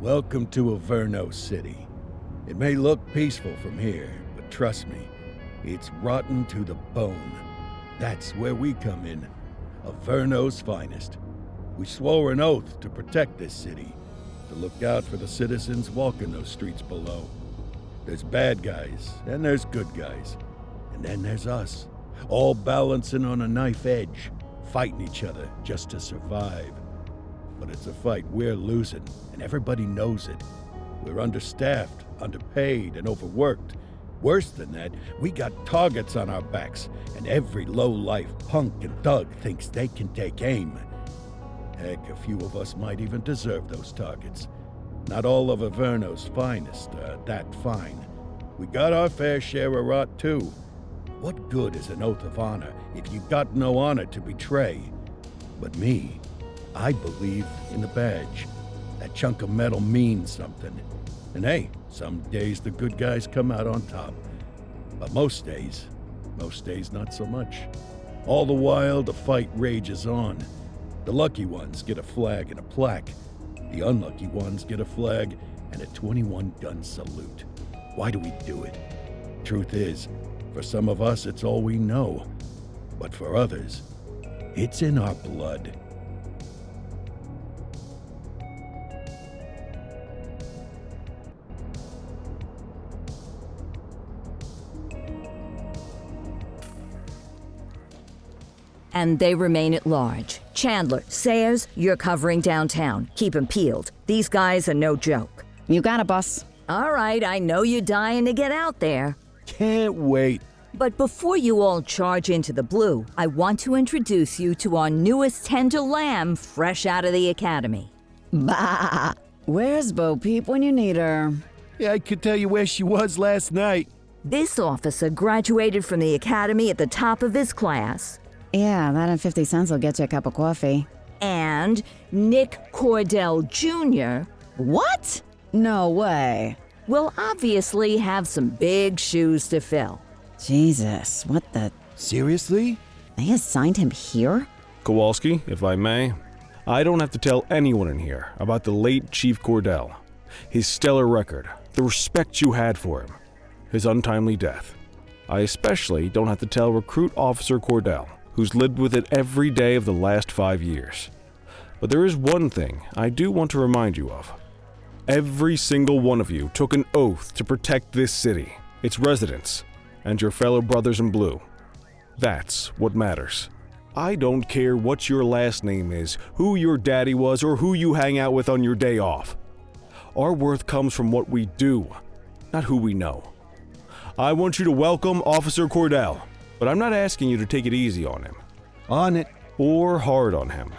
Welcome to Averno City. It may look peaceful from here, but trust me, it's rotten to the bone. That's where we come in. Averno's finest. We swore an oath to protect this city, to look out for the citizens walking those streets below. There's bad guys, and there's good guys. And then there's us, all balancing on a knife edge, fighting each other just to survive. But it's a fight we're losing, and everybody knows it. We're understaffed, underpaid, and overworked. Worse than that, we got targets on our backs, and every low-life punk and thug thinks they can take aim. Heck, a few of us might even deserve those targets. Not all of Averno's finest are that fine. We got our fair share of rot, too. What good is an oath of honor if you got no honor to betray? But me, I believe in the badge. That chunk of metal means something. And hey, some days the good guys come out on top. But most days not so much. All the while, the fight rages on. The lucky ones get a flag and a plaque. The unlucky ones get a flag and a 21-gun salute. Why do we do it? Truth is, for some of us, it's all we know. But for others, it's in our blood. And they remain at large. Chandler, Sayers, you're covering downtown. Keep 'em peeled. These guys are no joke. You got it, boss. All right, I know you're dying to get out there. Can't wait. But before you all charge into the blue, I want to introduce you to our newest tender lamb fresh out of the academy. Bah! Where's Bo Peep when you need her? Yeah, I could tell you where she was last night. This officer graduated from the academy at the top of his class. Yeah, that and 50 cents will get you a cup of coffee. And Nick Cordell Jr. What? No way. will obviously have some big shoes to fill. Jesus, what the... Seriously? They assigned him here? Kowalski, if I may, I don't have to tell anyone in here about the late Chief Cordell, his stellar record, the respect you had for him, his untimely death. I especially don't have to tell Recruit Officer Cordell, who's lived with it every day of the last 5 years. But there is one thing I do want to remind you of. Every single one of you took an oath to protect this city, its residents, and your fellow brothers in blue. That's what matters. I don't care what your last name is, who your daddy was, or who you hang out with on your day off. Our worth comes from what we do, not who we know. I want you to welcome Officer Cordell, but I'm not asking you to take it easy on him. On it. Or hard on him.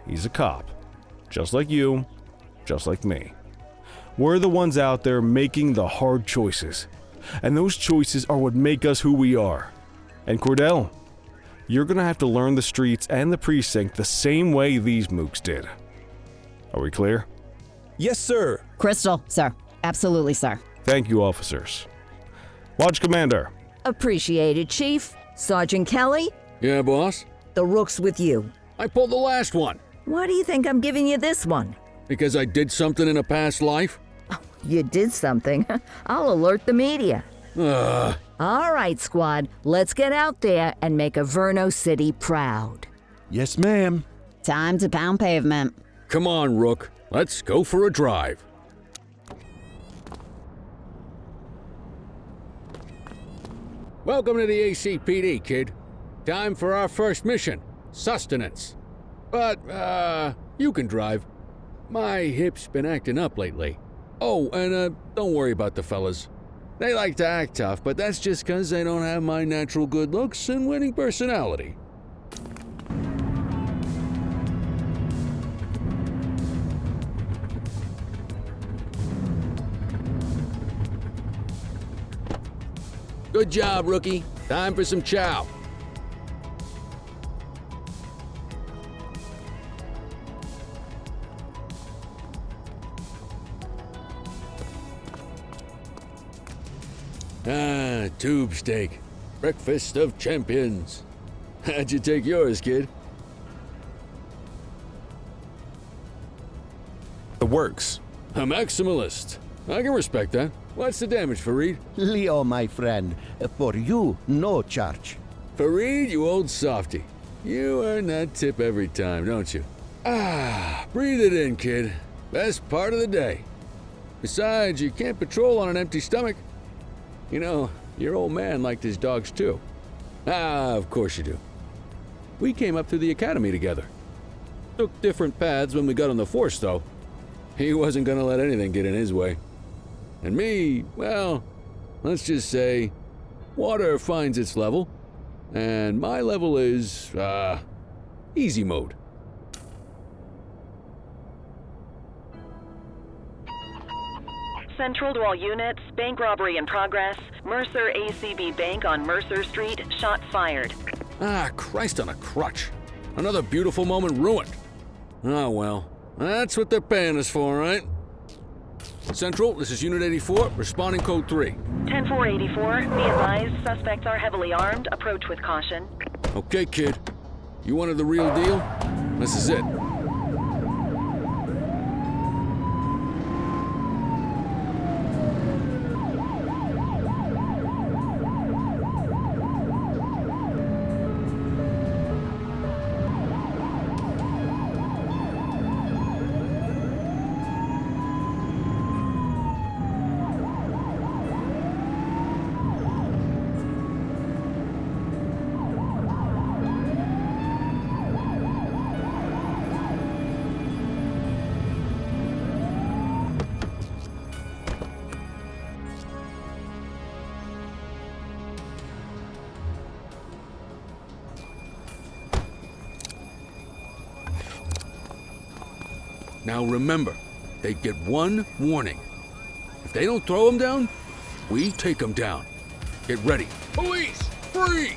He's a cop, just like you, just like me. We're the ones out there making the hard choices, and those choices are what make us who we are. And Cordell, you're gonna have to learn the streets and the precinct the same way these mooks did. Are we clear? Yes, sir. Crystal, sir. Absolutely, sir. Thank you, officers. Lodge Commander. Appreciated, Chief. Sergeant Kelly, Yeah, boss? the rook's with you. I pulled the last one. Why do you think I'm giving you this one? Because I did something in a past life? You did something. I'll alert the media. Ugh. All right, squad, let's get out there and make Averno City proud. Yes, ma'am. Time to pound pavement. Come on, Rook. Let's go for a drive. Welcome to the ACPD, kid. Time for our first mission, sustenance. But, you can drive. My hip's been acting up lately. Oh, and, don't worry about the fellas. They like to act tough, but that's just 'cause they don't have my natural good looks and winning personality. Good job, rookie. Time for some chow. Ah, tube steak. Breakfast of champions. How'd you take yours, kid? The works. A maximalist. I can respect that. What's the damage, Fareed? Leo, my friend, for you, no charge. Fareed, you old softy. You earn that tip every time, don't you? Breathe it in, kid. Best part of the day. Besides, you can't patrol on an empty stomach. You know, your old man liked his dogs too. Of course you do. We came up through the academy together. Took different paths when we got on the force, though. He wasn't gonna let anything get in his way. And me, well, let's just say, water finds its level, and my level is, easy mode. Central to all units, bank robbery in progress. Mercer ACB Bank on Mercer Street, shot fired. Christ on a crutch. Another beautiful moment ruined. Oh well, that's what they're paying us for, right? Central, this is Unit 84, responding code 3. 10-484, be advised, suspects are heavily armed, approach with caution. Okay, kid. You wanted the real deal? This is it. Now remember, they get one warning. If they don't throw them down, we take them down. Get ready. Police! Freeze!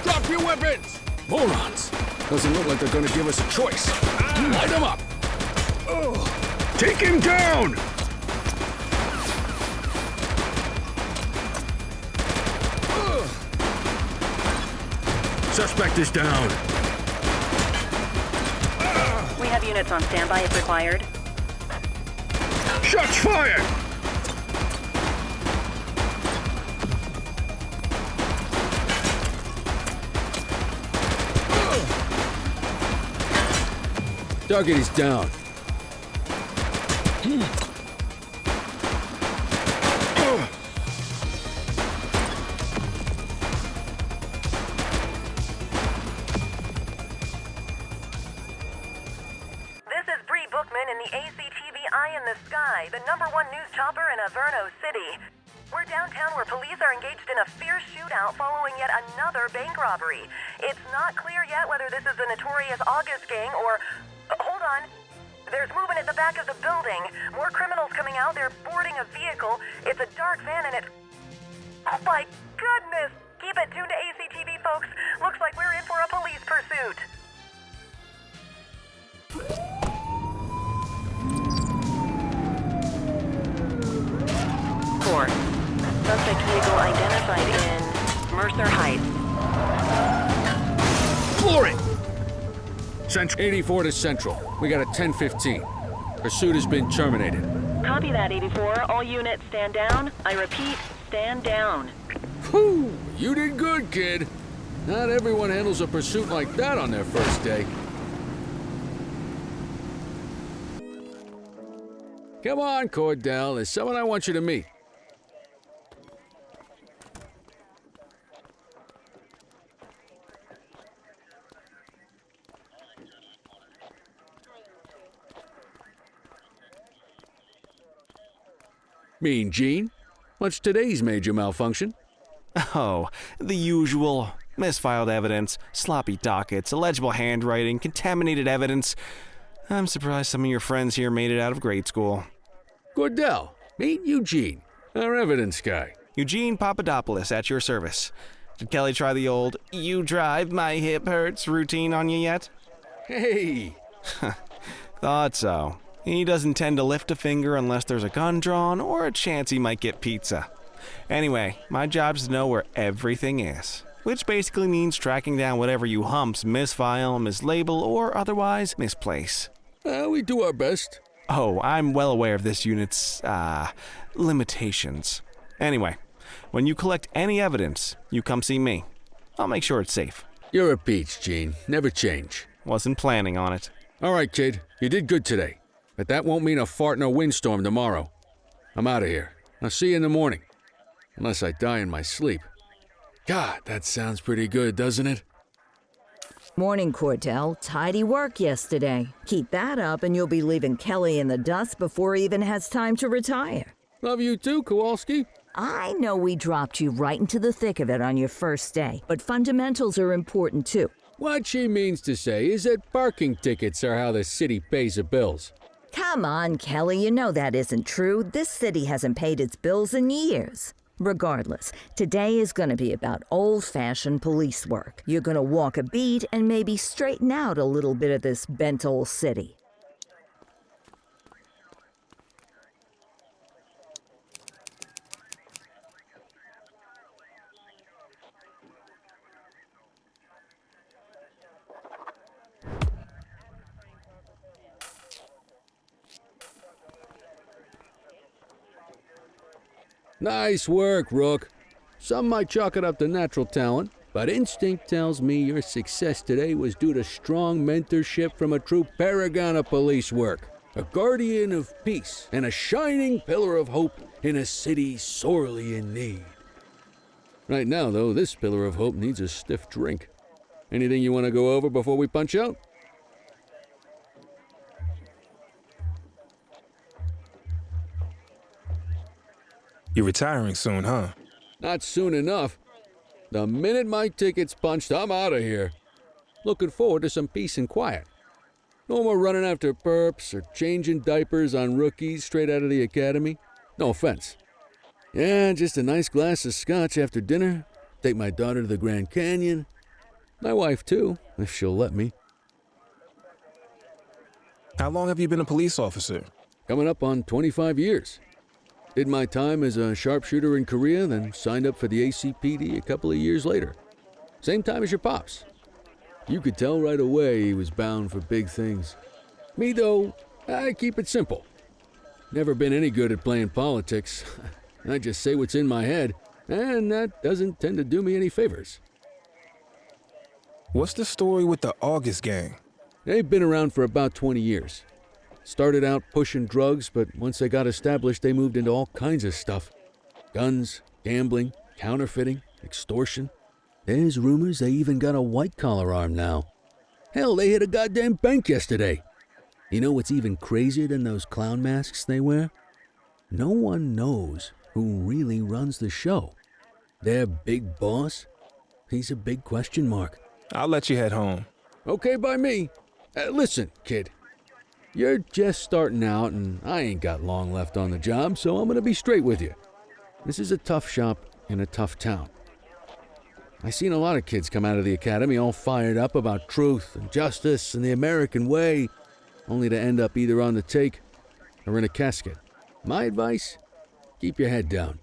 Drop your weapons! Morons! Doesn't look like they're gonna give us a choice. Light them up! Take him down! Suspect is down. We have units on standby if required. Shots fired! Target is down. The #1 news chopper in Averno City. We're downtown where police are engaged in a fierce shootout following yet another bank robbery. It's not clear yet whether this is the notorious August gang or... hold on. There's movement at the back of the building. More criminals coming out. They're boarding a vehicle. It's a dark van and it's... oh my goodness! Keep it tuned to ACTV, folks. Looks like we're in for a police pursuit. Suspect vehicle identified in Mercer Heights. Floor it! Central 84 to Central. We got a 10:15. Pursuit has been terminated. Copy that, 84. All units stand down. I repeat, stand down. Whew! You did good, kid. Not everyone handles a pursuit like that on their first day. Come on, Cordell. There's someone I want you to meet. Mean Gene? What's today's major malfunction? Oh, the usual. Misfiled evidence, sloppy dockets, illegible handwriting, contaminated evidence. I'm surprised some of your friends here made it out of grade school. Cordell, meet Eugene, our evidence guy. Eugene Papadopoulos at your service. Did Kelly try the old, "you drive, my hip hurts" routine on you yet? Hey! Thought so. He doesn't tend to lift a finger unless there's a gun drawn or a chance he might get pizza. Anyway, my job's to know where everything is, which basically means tracking down whatever you humps misfile, mislabel, or otherwise misplace. We do our best. Oh, I'm well aware of this unit's, limitations. Anyway, when you collect any evidence, you come see me. I'll make sure it's safe. You're a peach, Gene. Never change. Wasn't planning on it. All right, kid. You did good today. But that won't mean a fart in a windstorm tomorrow. I'm out of here. I'll see you in the morning. Unless I die in my sleep. God, that sounds pretty good, doesn't it? Morning, Cordell. Tidy work yesterday. Keep that up and you'll be leaving Kelly in the dust before he even has time to retire. Love you too, Kowalski. I know we dropped you right into the thick of it on your first day, but fundamentals are important too. What she means to say is that parking tickets are how the city pays the bills. Come on, Kelly, you know that isn't true. This city hasn't paid its bills in years. Regardless, today is going to be about old-fashioned police work. You're going to walk a beat and maybe straighten out a little bit of this bent old city. Nice work, Rook. Some might chalk it up to natural talent, but instinct tells me your success today was due to strong mentorship from a true paragon of police work, a guardian of peace, and a shining pillar of hope in a city sorely in need. Right now, though, this pillar of hope needs a stiff drink. Anything you want to go over before we punch out? You're retiring soon, huh? Not soon enough. The minute my ticket's punched, I'm out of here. Looking forward to some peace and quiet. No more running after perps or changing diapers on rookies straight out of the academy. No offense. Yeah, just a nice glass of scotch after dinner. Take my daughter to the Grand Canyon. My wife, too, if she'll let me. How long have you been a police officer? Coming up on 25 years. Did my time as a sharpshooter in Korea, then signed up for the ACPD a couple of years later. Same time as your pops. You could tell right away he was bound for big things. Me, though, I keep it simple. Never been any good at playing politics. I just say what's in my head, and that doesn't tend to do me any favors. What's the story with the August gang? They've been around for about 20 years. Started out pushing drugs, but once they got established, they moved into all kinds of stuff. Guns, gambling, counterfeiting, extortion. There's rumors they even got a white-collar arm now. Hell, they hit a goddamn bank yesterday. You know what's even crazier than those clown masks they wear? No one knows who really runs the show. Their big boss? He's a big question mark. I'll let you head home. Okay by me. Listen, kid. You're just starting out, and I ain't got long left on the job, so I'm gonna be straight with you. This is a tough shop in a tough town. I seen a lot of kids come out of the academy all fired up about truth and justice and the American way, only to end up either on the take or in a casket. My advice? Keep your head down.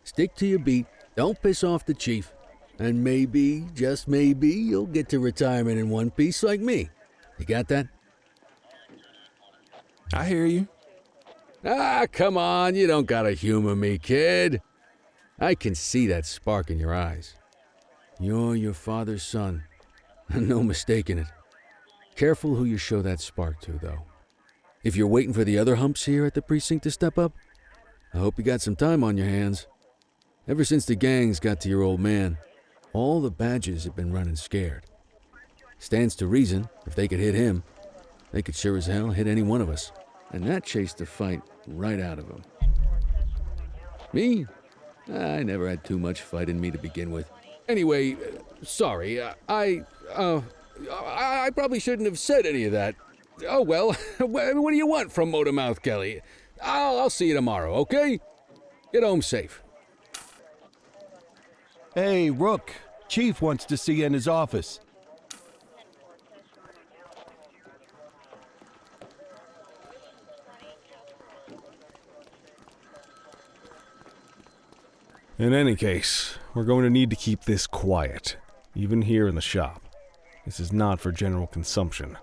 Stick to your beat, don't piss off the chief, and maybe, just maybe, you'll get to retirement in one piece like me. You got that? I hear you. Ah, come on, you don't gotta humor me, kid. I can see that spark in your eyes. You're your father's son, no mistaking it. Careful who you show that spark to, though. If you're waiting for the other humps here at the precinct to step up, I hope you got some time on your hands. Ever since the gangs got to your old man, all the badges have been running scared. Stands to reason, if they could hit him, they could sure as hell hit any one of us. And that chased the fight right out of him. Me? I never had too much fight in me to begin with. Anyway, sorry, I probably shouldn't have said any of that. Oh well, what do you want from Motormouth Kelly? I'll see you tomorrow, okay? Get home safe. Hey, Rook. Chief wants to see you in his office. In any case, we're going to need to keep this quiet, even here in the shop. This is not for general consumption.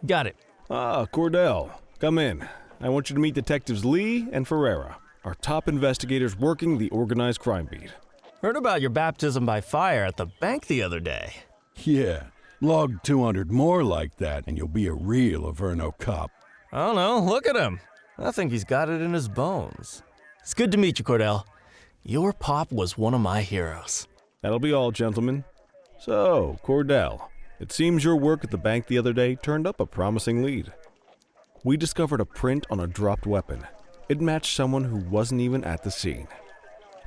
Got it. Ah, Cordell, come in. I want you to meet Detectives Lee and Ferreira, our top investigators working the organized crime beat. Heard about your baptism by fire at the bank the other day. Yeah, log 200 more like that and you'll be a real Averno cop. I don't know, look at him. I think he's got it in his bones. It's good to meet you, Cordell. Your pop was one of my heroes. That'll be all, gentlemen. So, Cordell, it seems your work at the bank the other day turned up a promising lead. We discovered a print on a dropped weapon. It matched someone who wasn't even at the scene.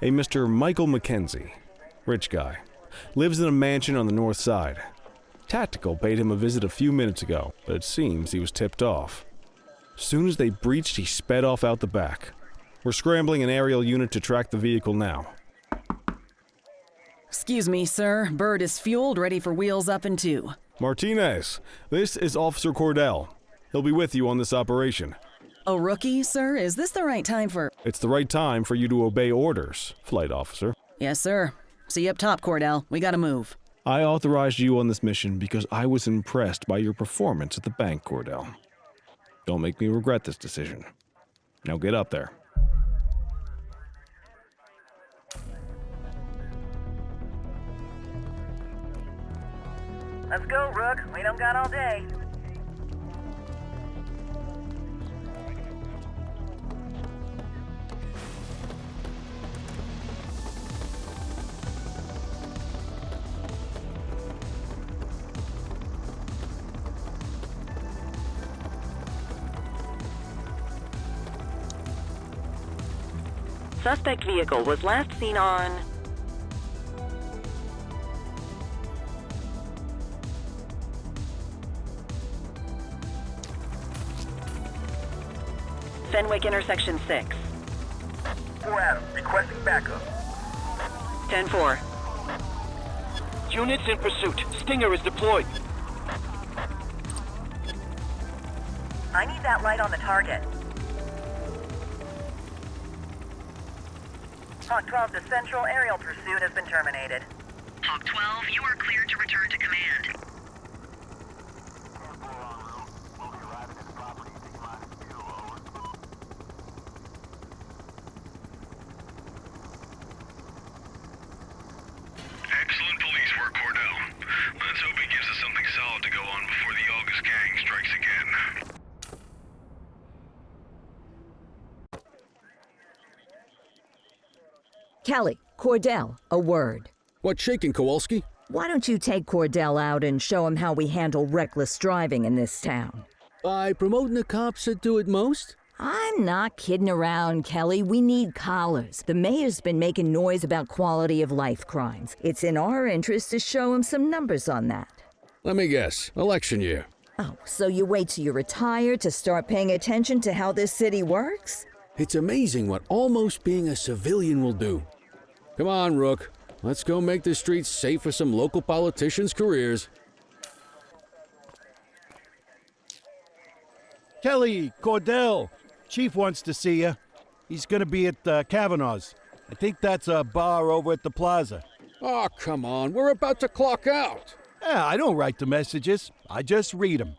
A Mr. Michael McKenzie, rich guy, lives in a mansion on the north side. Tactical paid him a visit a few minutes ago, but it seems he was tipped off. Soon as they breached, he sped off out the back. We're scrambling an aerial unit to track the vehicle now. Excuse me, sir. Bird is fueled, ready for wheels up in 2. Martinez, this is Officer Cordell. He'll be with you on this operation. A rookie, sir? Is this the right time for... It's the right time for you to obey orders, Flight Officer. Yes, sir. See you up top, Cordell. We gotta move. I authorized you on this mission because I was impressed by your performance at the bank, Cordell. Don't make me regret this decision. Now get up there. Let's go, Rook. We don't got all day. Suspect vehicle was last seen on... Fenwick intersection 6. 4 Adam, requesting backup. 10-4. Units in pursuit. Stinger is deployed. I need that light on the target. Hawk 12 to Central, aerial pursuit has been terminated. Hawk 12, you are cleared to return to command. Excellent police work, Cordell. Let's hope it gives us something solid to go on before the August gang strikes again. Kelly, Cordell, a word. What's shaking, Kowalski? Why don't you take Cordell out and show him how we handle reckless driving in this town? By promoting the cops that do it most? I'm not kidding around, Kelly. We need collars. The mayor's been making noise about quality of life crimes. It's in our interest to show him some numbers on that. Let me guess. Election year. Oh, so you wait till you're retired to start paying attention to how this city works? It's amazing what almost being a civilian will do. Come on, Rook. Let's go make the streets safe for some local politicians' careers. Kelly, Cordell, Chief wants to see you. He's gonna be at Kavanaugh's. I think that's a bar over at the plaza. Oh, come on. We're about to clock out. Yeah, I don't write the messages. I just read them.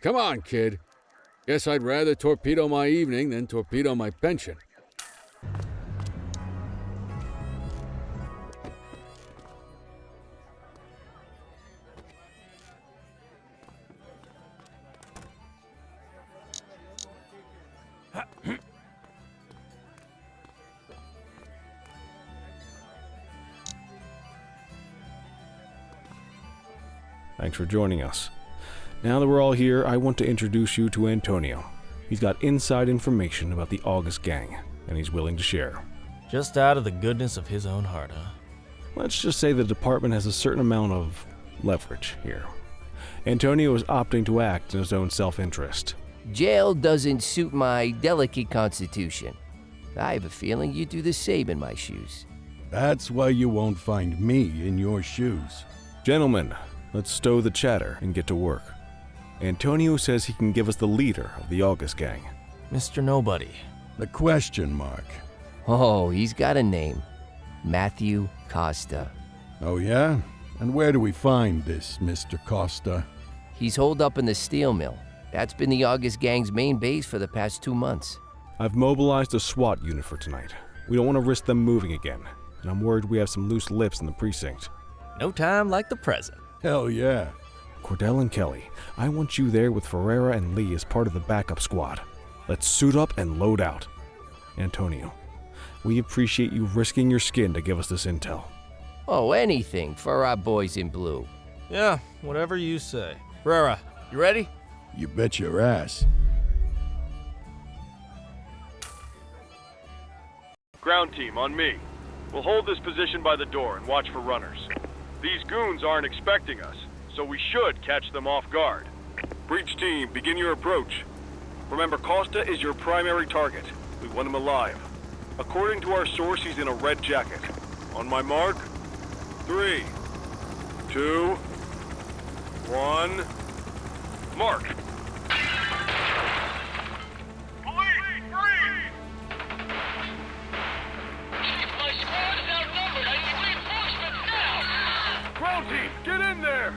Come on, kid. Guess I'd rather torpedo my evening than torpedo my pension. Thanks for joining us. Now that we're all here, I want to introduce you to Antonia. He's got inside information about the August gang, and he's willing to share. Just out of the goodness of his own heart, huh? Let's just say the department has a certain amount of leverage here. Antonio is opting to act in his own self-interest. Jail doesn't suit my delicate constitution. I have a feeling you'd do the same in my shoes. That's why you won't find me in your shoes. Gentlemen, let's stow the chatter and get to work. Antonio says he can give us the leader of the August gang. Mr. Nobody. The question mark. Oh, he's got a name. Matthew Costa. Oh, yeah? And where do we find this Mr. Costa? He's holed up in the steel mill. That's been the August Gang's main base for the past 2 months. I've mobilized a SWAT unit for tonight. We don't want to risk them moving again, and I'm worried we have some loose lips in the precinct. No time like the present. Hell yeah. Cordell and Kelly, I want you there with Ferreira and Lee as part of the backup squad. Let's suit up and load out. Antonio, we appreciate you risking your skin to give us this intel. Oh, anything for our boys in blue. Yeah, whatever you say. Ferreira, you ready? You bet your ass. Ground team, on me. We'll hold this position by the door and watch for runners. These goons aren't expecting us, so we should catch them off guard. Breach team, begin your approach. Remember, Costa is your primary target. We want him alive. According to our source, he's in a red jacket. On my mark, 3, 2, 1, mark. Ground team, get in there!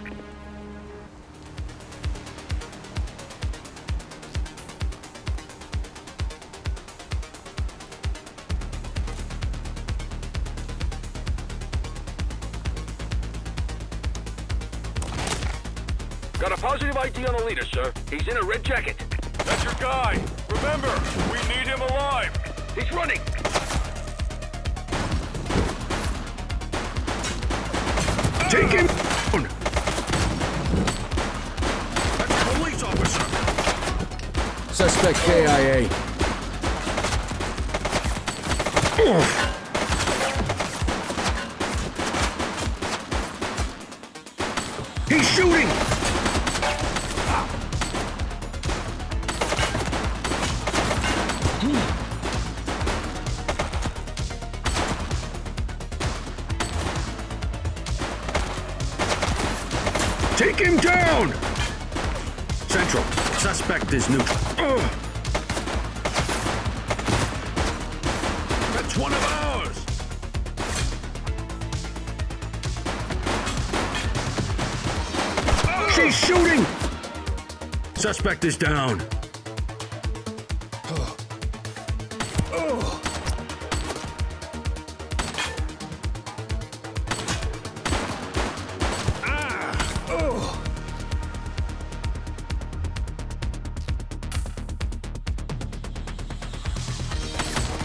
Got a positive ID on the leader, sir. He's in a red jacket. That's your guy. Remember, we need him alive. He's running. Take him! That's a police officer. Suspect KIA. He's shooting! Take him down! Central, suspect is neutral. That's one of ours! She's shooting! Suspect is down.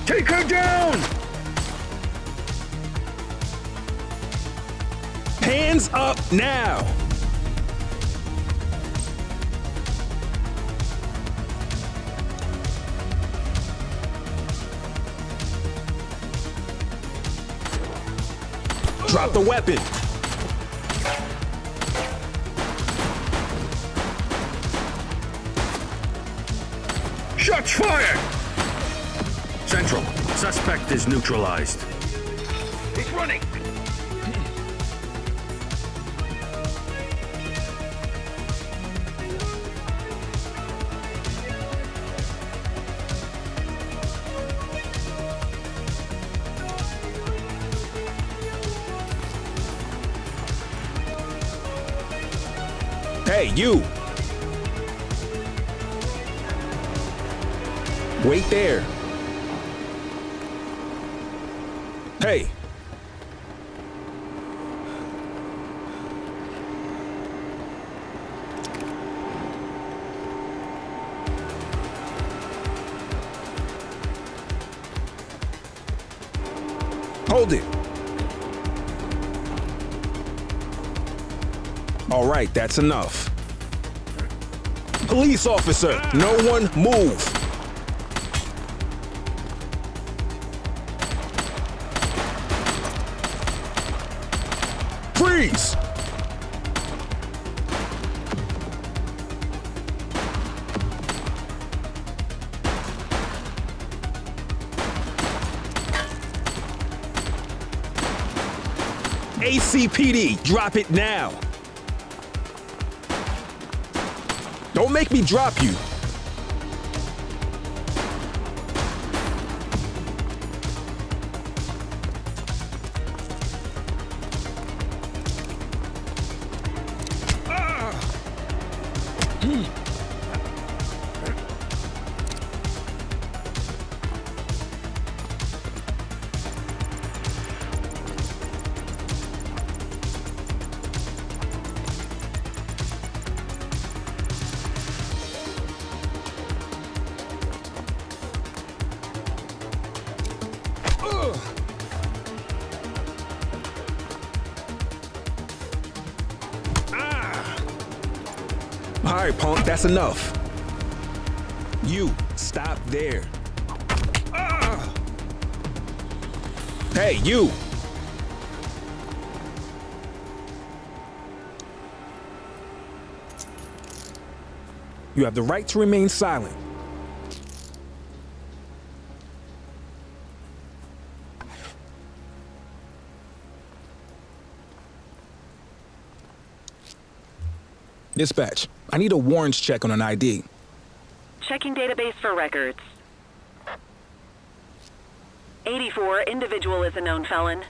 Take her down! Hands up now! Drop the weapon! Shots fired! Central, suspect is neutralized. He's running. Hey, you! Wait there. Hey! Hold it! All right, that's enough. Police officer, no one move! Freeze! ACPD, drop it now! Don't make me drop you! right, punk, that's enough. You, stop there. Ah! Hey, you! You have the right to remain silent. Dispatch, I need a warrants check on an ID. Checking database for records. 84, individual is a known felon.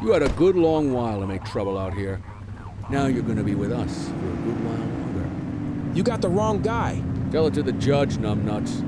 You had a good long while to make trouble out here. Now you're gonna be with us for a good while longer. You got the wrong guy. Tell it to the judge, numbnuts.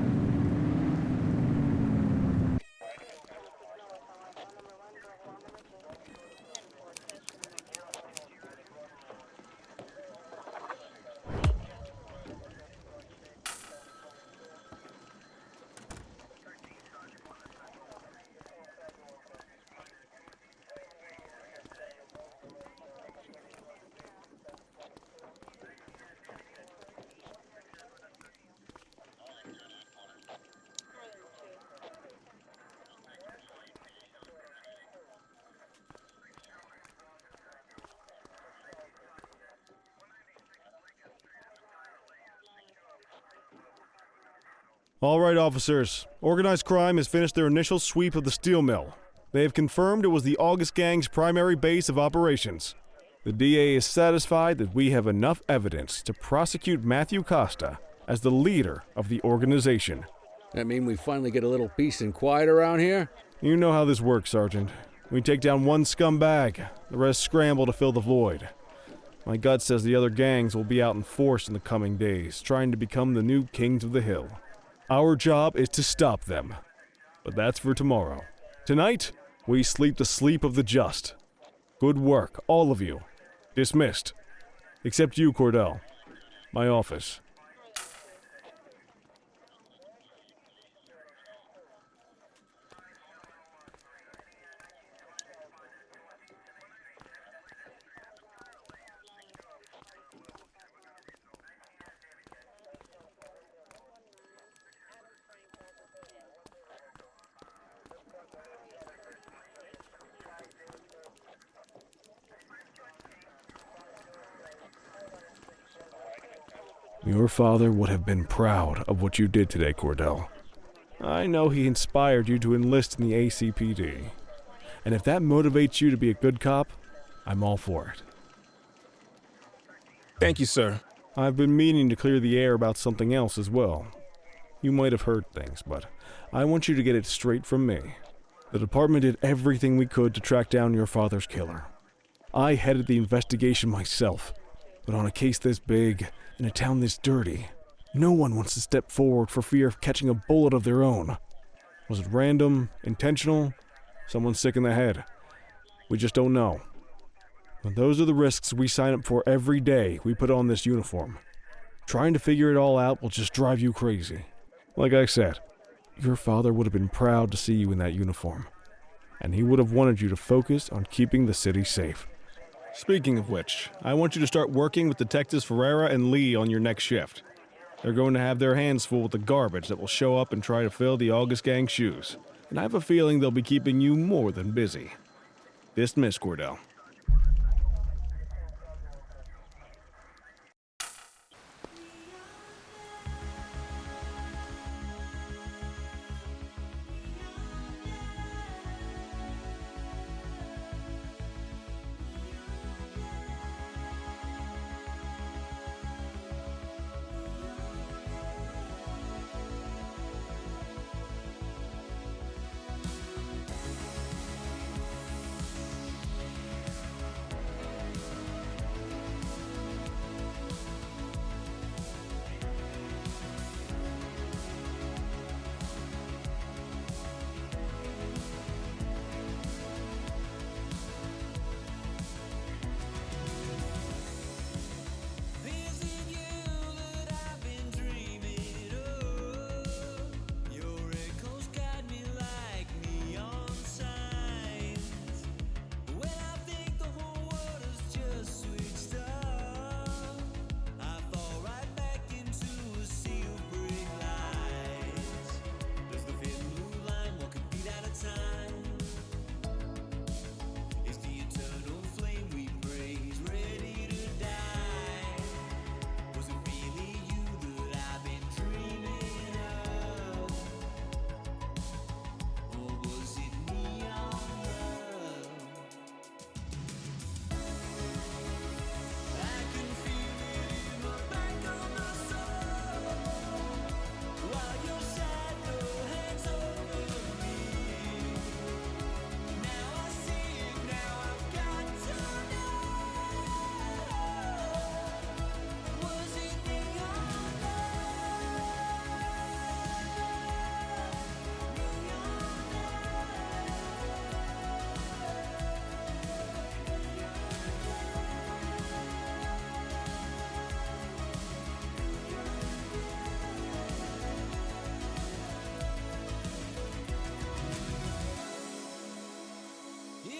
All right, officers. Organized crime has finished their initial sweep of the steel mill. They have confirmed it was the August Gang's primary base of operations. The DA is satisfied that we have enough evidence to prosecute Matthew Costa as the leader of the organization. That mean we finally get a little peace and quiet around here? You know how this works, Sergeant. We take down one scumbag, the rest scramble to fill the void. My gut says the other gangs will be out in force in the coming days, trying to become the new kings of the hill. Our job is to stop them. But that's for tomorrow. Tonight, we sleep the sleep of the just. Good work, all of you. Dismissed. Except you, Cordell. My office. Your father would have been proud of what you did today, Cordell. I know he inspired you to enlist in the ACPD. And if that motivates you to be a good cop, I'm all for it. Thank you, sir. I've been meaning to clear the air about something else as well. You might have heard things, but I want you to get it straight from me. The department did everything we could to track down your father's killer. I headed the investigation myself, but on a case this big, in a town this dirty, no one wants to step forward for fear of catching a bullet of their own. Was it random, intentional, someone sick in the head? We just don't know. But those are the risks we sign up for every day we put on this uniform. Trying to figure it all out will just drive you crazy. Like I said, your father would have been proud to see you in that uniform, and he would have wanted you to focus on keeping the city safe. Speaking of which, I want you to start working with Detectives Ferreira and Lee on your next shift. They're going to have their hands full with the garbage that will show up and try to fill the August Gang's shoes, and I have a feeling they'll be keeping you more than busy. Dismiss, Cordell.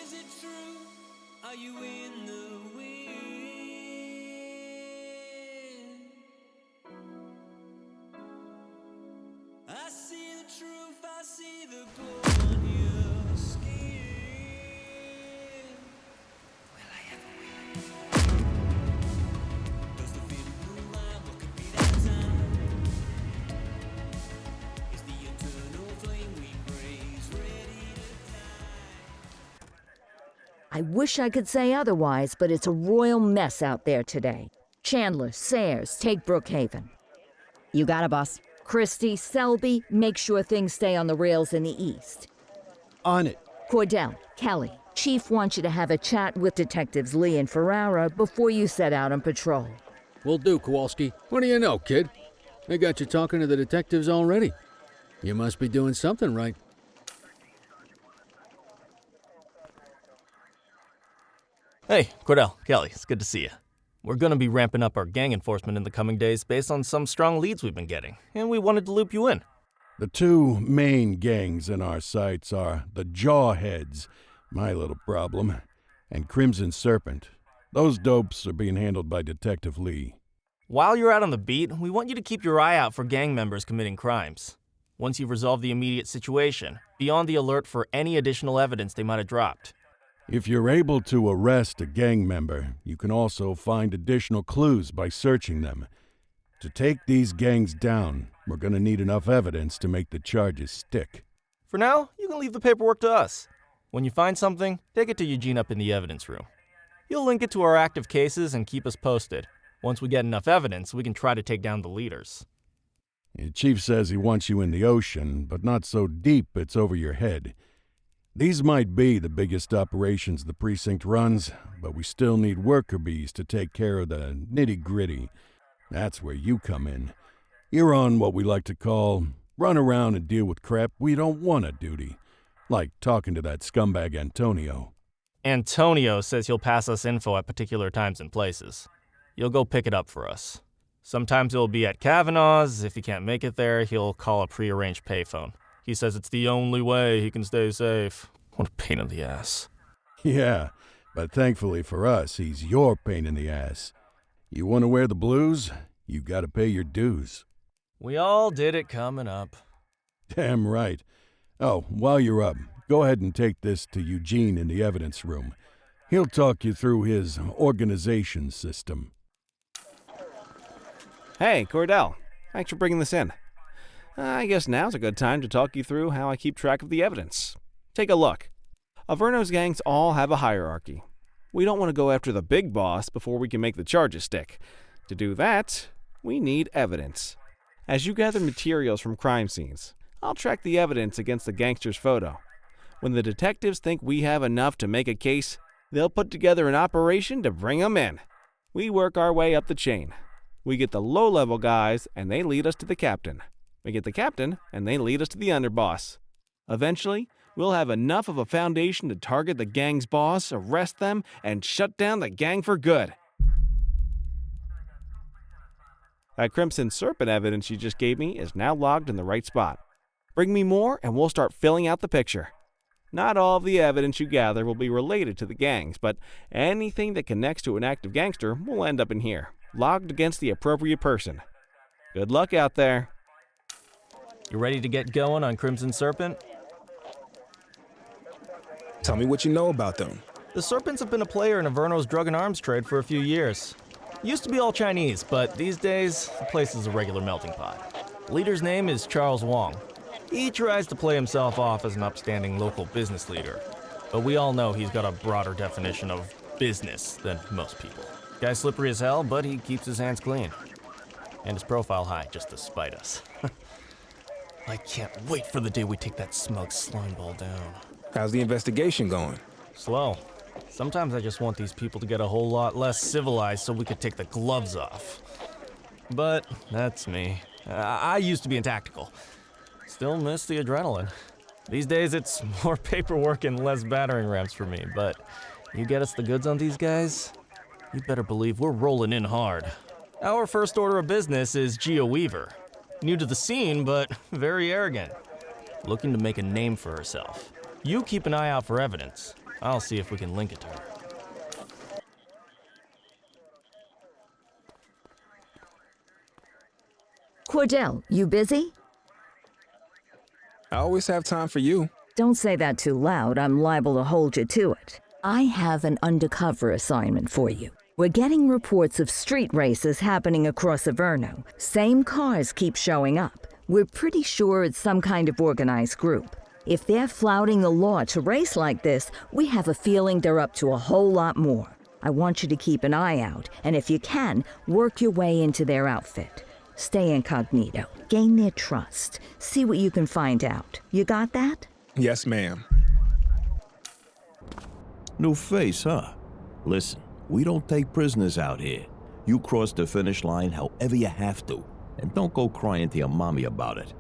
Is it true? Are you in the wind? I see the truth, I see the glow on your skin. Will I ever win? Does the fear move on? What could be that time? Is the eternal flame we praise ready to die? I wish I could say otherwise, but it's a royal mess out there today. Chandler, Sayers, take Brookhaven. You got it, boss. Christie, Selby, make sure things stay on the rails in the east. On it. Cordell, Kelly, Chief wants you to have a chat with Detectives Lee and Ferrara before you set out on patrol. Will do, Kowalski. What do you know, kid? They got you talking to the detectives already. You must be doing something right. Hey, Cordell, Kelly, it's good to see you. We're gonna be ramping up our gang enforcement in the coming days based on some strong leads we've been getting, and we wanted to loop you in. The two main gangs in our sights are the Jawheads, my little problem, and Crimson Serpent. Those dopes are being handled by Detective Lee. While you're out on the beat, we want you to keep your eye out for gang members committing crimes. Once you've resolved the immediate situation, be on the alert for any additional evidence they might have dropped. If you're able to arrest a gang member, you can also find additional clues by searching them. To take these gangs down, we're going to need enough evidence to make the charges stick. For now, you can leave the paperwork to us. When you find something, take it to Eugene up in the evidence room. He'll link it to our active cases and keep us posted. Once we get enough evidence, we can try to take down the leaders. The chief says he wants you in the ocean, but not so deep it's over your head. These might be the biggest operations the precinct runs, but we still need worker bees to take care of the nitty-gritty. That's where you come in. You're on what we like to call run around and deal with crap we don't want to duty, like talking to that scumbag Antonio. Antonio says he'll pass us info at particular times and places. You'll go pick it up for us. Sometimes it'll be at Kavanaugh's. If he can't make it there, he'll call a prearranged payphone. He says it's the only way he can stay safe. What a pain in the ass. Yeah, but thankfully for us, he's your pain in the ass. You want to wear the blues? You gotta pay your dues. We all did it coming up. Damn right. Oh, while you're up, go ahead and take this to Eugene in the evidence room. He'll talk you through his organization system. Hey, Cordell. Thanks for bringing this in. I guess now's a good time to talk you through how I keep track of the evidence. Take a look. Averno's gangs all have a hierarchy. We don't want to go after the big boss before we can make the charges stick. To do that, we need evidence. As you gather materials from crime scenes, I'll track the evidence against the gangster's photo. When the detectives think we have enough to make a case, they'll put together an operation to bring them in. We work our way up the chain. We get the low-level guys, and they lead us to the captain. We get the captain, and they lead us to the underboss. Eventually, we'll have enough of a foundation to target the gang's boss, arrest them, and shut down the gang for good. That Crimson Serpent evidence you just gave me is now logged in the right spot. Bring me more, and we'll start filling out the picture. Not all of the evidence you gather will be related to the gangs, but anything that connects to an active gangster will end up in here, logged against the appropriate person. Good luck out there. You ready to get going on Crimson Serpent? Tell me what you know about them. The Serpents have been a player in Averno's drug and arms trade for a few years. Used to be all Chinese, but these days, the place is a regular melting pot. The leader's name is Charles Wong. He tries to play himself off as an upstanding local business leader, but we all know he's got a broader definition of business than most people. Guy's slippery as hell, but he keeps his hands clean. And his profile high, just to spite us. I can't wait for the day we take that smug slimeball down. How's the investigation going? Slow. Sometimes I just want these people to get a whole lot less civilized so we could take the gloves off. But that's me. I used to be in tactical. Still miss the adrenaline. These days it's more paperwork and less battering rams for me, but you get us the goods on these guys, you better believe we're rolling in hard. Our first order of business is Gia Weaver. New to the scene, but very arrogant. Looking to make a name for herself. You keep an eye out for evidence. I'll see if we can link it to her. Cordell, you busy? I always have time for you. Don't say that too loud. I'm liable to hold you to it. I have an undercover assignment for you. We're getting reports of street races happening across Averno. Same cars keep showing up. We're pretty sure it's some kind of organized group. If they're flouting the law to race like this, we have a feeling they're up to a whole lot more. I want you to keep an eye out, and if you can, work your way into their outfit. Stay incognito, gain their trust, see what you can find out. You got that? Yes, ma'am. New face, huh? Listen, we don't take prisoners out here. You cross the finish line however you have to, and don't go crying to your mommy about it.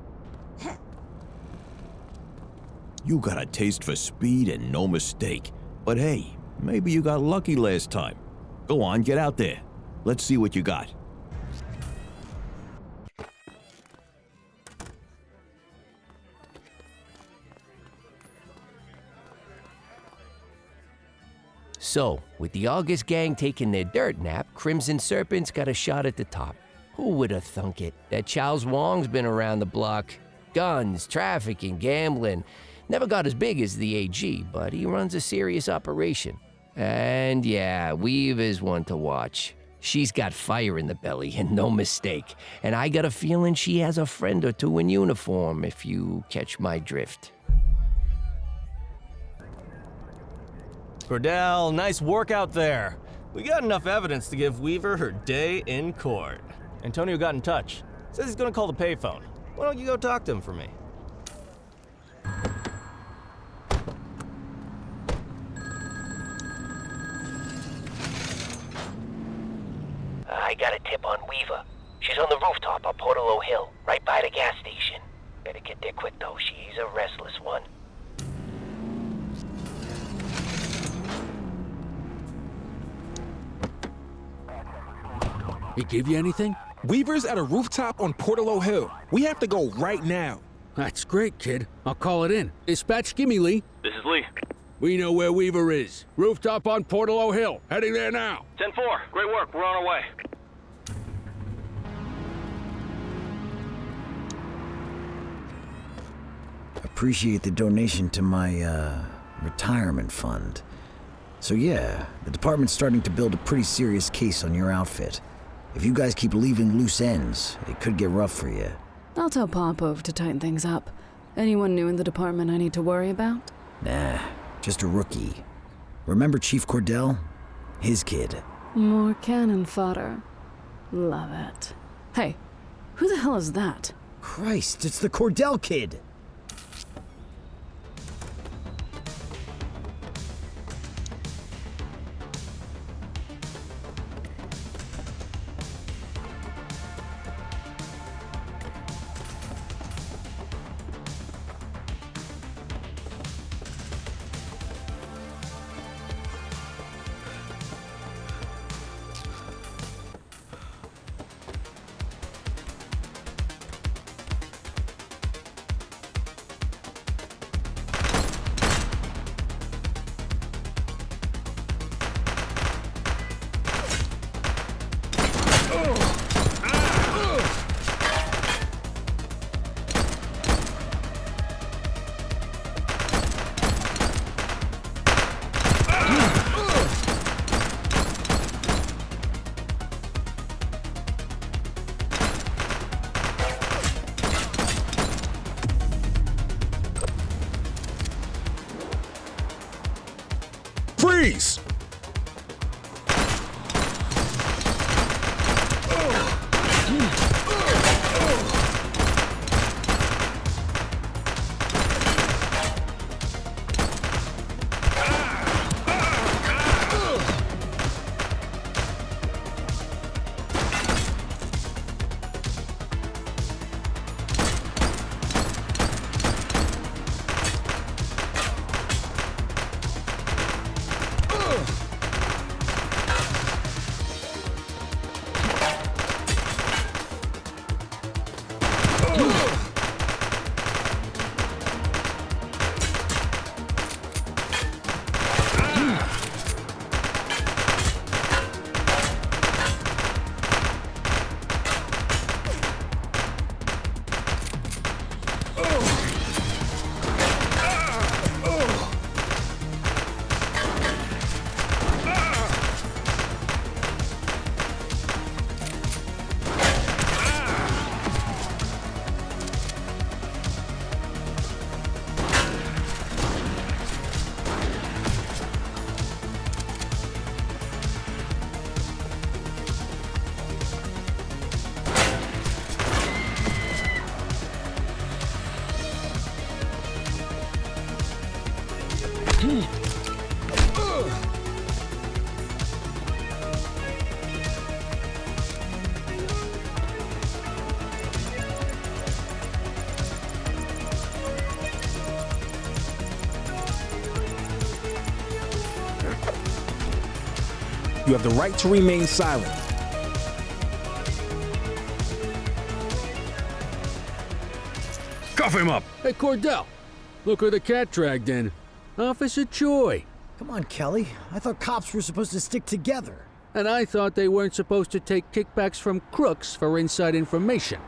You got a taste for speed and no mistake. But hey, maybe you got lucky last time. Go on, get out there. Let's see what you got. So, with the August gang taking their dirt nap, Crimson Serpent's got a shot at the top. Who would have thunk it? That Charles Wong's been around the block. Guns, trafficking, gambling. Never got as big as the AG, but he runs a serious operation. And yeah, Weaver's one to watch. She's got fire in the belly, and no mistake. And I got a feeling she has a friend or two in uniform, if you catch my drift. Cordell, nice work out there. We got enough evidence to give Weaver her day in court. Antonio got in touch. Says he's gonna call the payphone. Why don't you go talk to him for me? I got a tip on Weaver. She's on the rooftop on Portalo Hill, right by the gas station. Better get there quick though, she's a restless one. He give you anything? Weaver's at a rooftop on Portalo Hill. We have to go right now. That's great, kid. I'll call it in. Dispatch, gimme Lee. This is Lee. We know where Weaver is. Rooftop on Portalo Hill. Heading there now. 10-4. Great work. We're on our way. Appreciate the donation to my, retirement fund. So yeah, the department's starting to build a pretty serious case on your outfit. If you guys keep leaving loose ends, it could get rough for you. I'll tell Popov to tighten things up. Anyone new in the department I need to worry about? Nah, just a rookie. Remember Chief Cordell? His kid. More cannon fodder. Love it. Hey, who the hell is that? Christ, it's the Cordell kid! You have the right to remain silent. Cuff him up! Hey, Cordell, look who the cat dragged in. Officer Choi. Come on, Kelly. I thought cops were supposed to stick together. And I thought they weren't supposed to take kickbacks from crooks for inside information.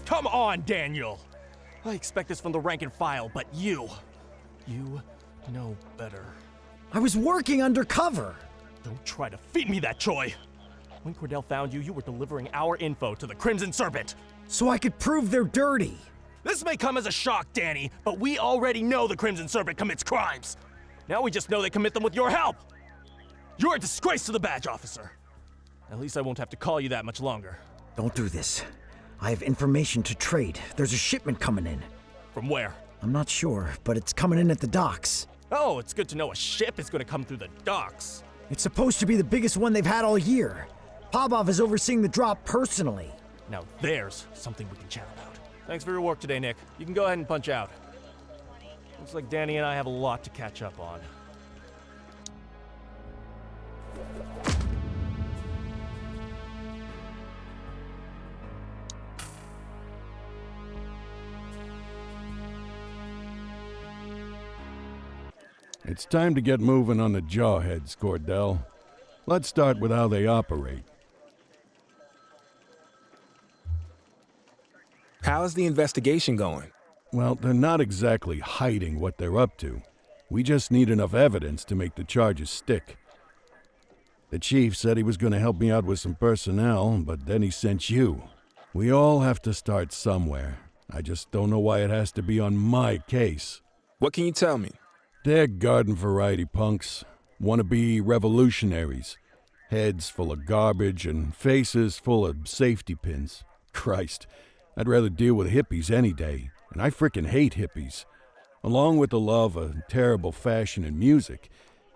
Come on, Daniel! I expect this from the rank and file, but you know better. I was working undercover! Don't try to feed me that, Choi! When Cordell found you, you were delivering our info to the Crimson Serpent. So I could prove they're dirty! This may come as a shock, Danny, but we already know the Crimson Serpent commits crimes. Now we just know they commit them with your help. You're a disgrace to the badge officer. At least I won't have to call you that much longer. Don't do this. I have information to trade. There's a shipment coming in. From where? I'm not sure, but it's coming in at the docks. Oh, it's good to know a ship is going to come through the docks. It's supposed to be the biggest one they've had all year. Popov is overseeing the drop personally. Now there's something we can chat about. Thanks for your work today, Nick. You can go ahead and punch out. Looks like Danny and I have a lot to catch up on. It's time to get moving on the Jawheads, Cordell. Let's start with how they operate. How's the investigation going? Well, they're not exactly hiding what they're up to. We just need enough evidence to make the charges stick. The chief said he was going to help me out with some personnel, but then he sent you. We all have to start somewhere. I just don't know why it has to be on my case. What can you tell me? They're garden variety punks, wannabe revolutionaries, heads full of garbage and faces full of safety pins. Christ, I'd rather deal with hippies any day, and I frickin' hate hippies. Along with the love of terrible fashion and music,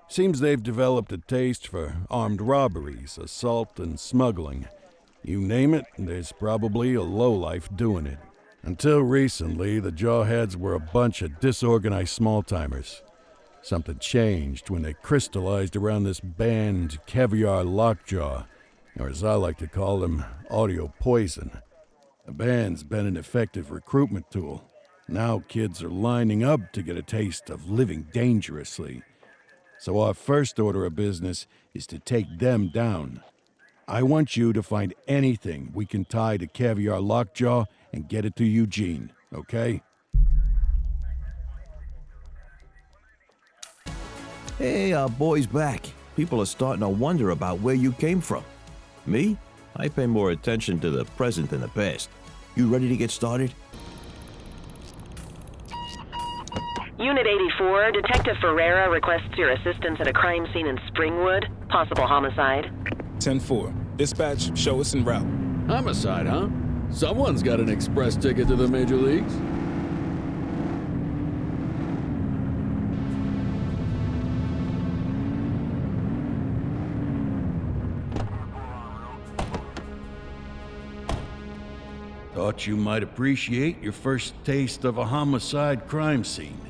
seems they've developed a taste for armed robberies, assault, and smuggling. You name it, there's probably a lowlife doing it. Until recently, the Jawheads were a bunch of disorganized small-timers. Something changed when they crystallized around this band, Caviar Lockjaw, or as I like to call them, Audio Poison. The band's been an effective recruitment tool. Now kids are lining up to get a taste of living dangerously. So our first order of business is to take them down. I want you to find anything we can tie to Caviar Lockjaw and get it to Eugene, okay? Hey, our boy's back. People are starting to wonder about where you came from. Me? I pay more attention to the present than the past. You ready to get started? Unit 84, Detective Ferreira requests your assistance at a crime scene in Springwood. Possible homicide. 10-4. Dispatch, show us en route. Homicide, huh? Someone's got an express ticket to the major leagues. Thought you might appreciate your first taste of a homicide crime scene.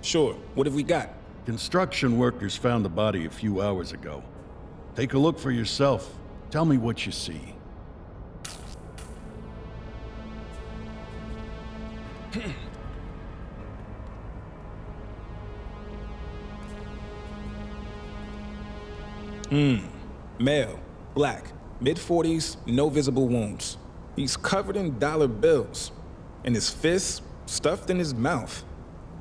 Sure. What have we got? Construction workers found the body a few hours ago. Take a look for yourself. Tell me what you see. Male, black, mid-40s, no visible wounds. He's covered in dollar bills, and his fists stuffed in his mouth.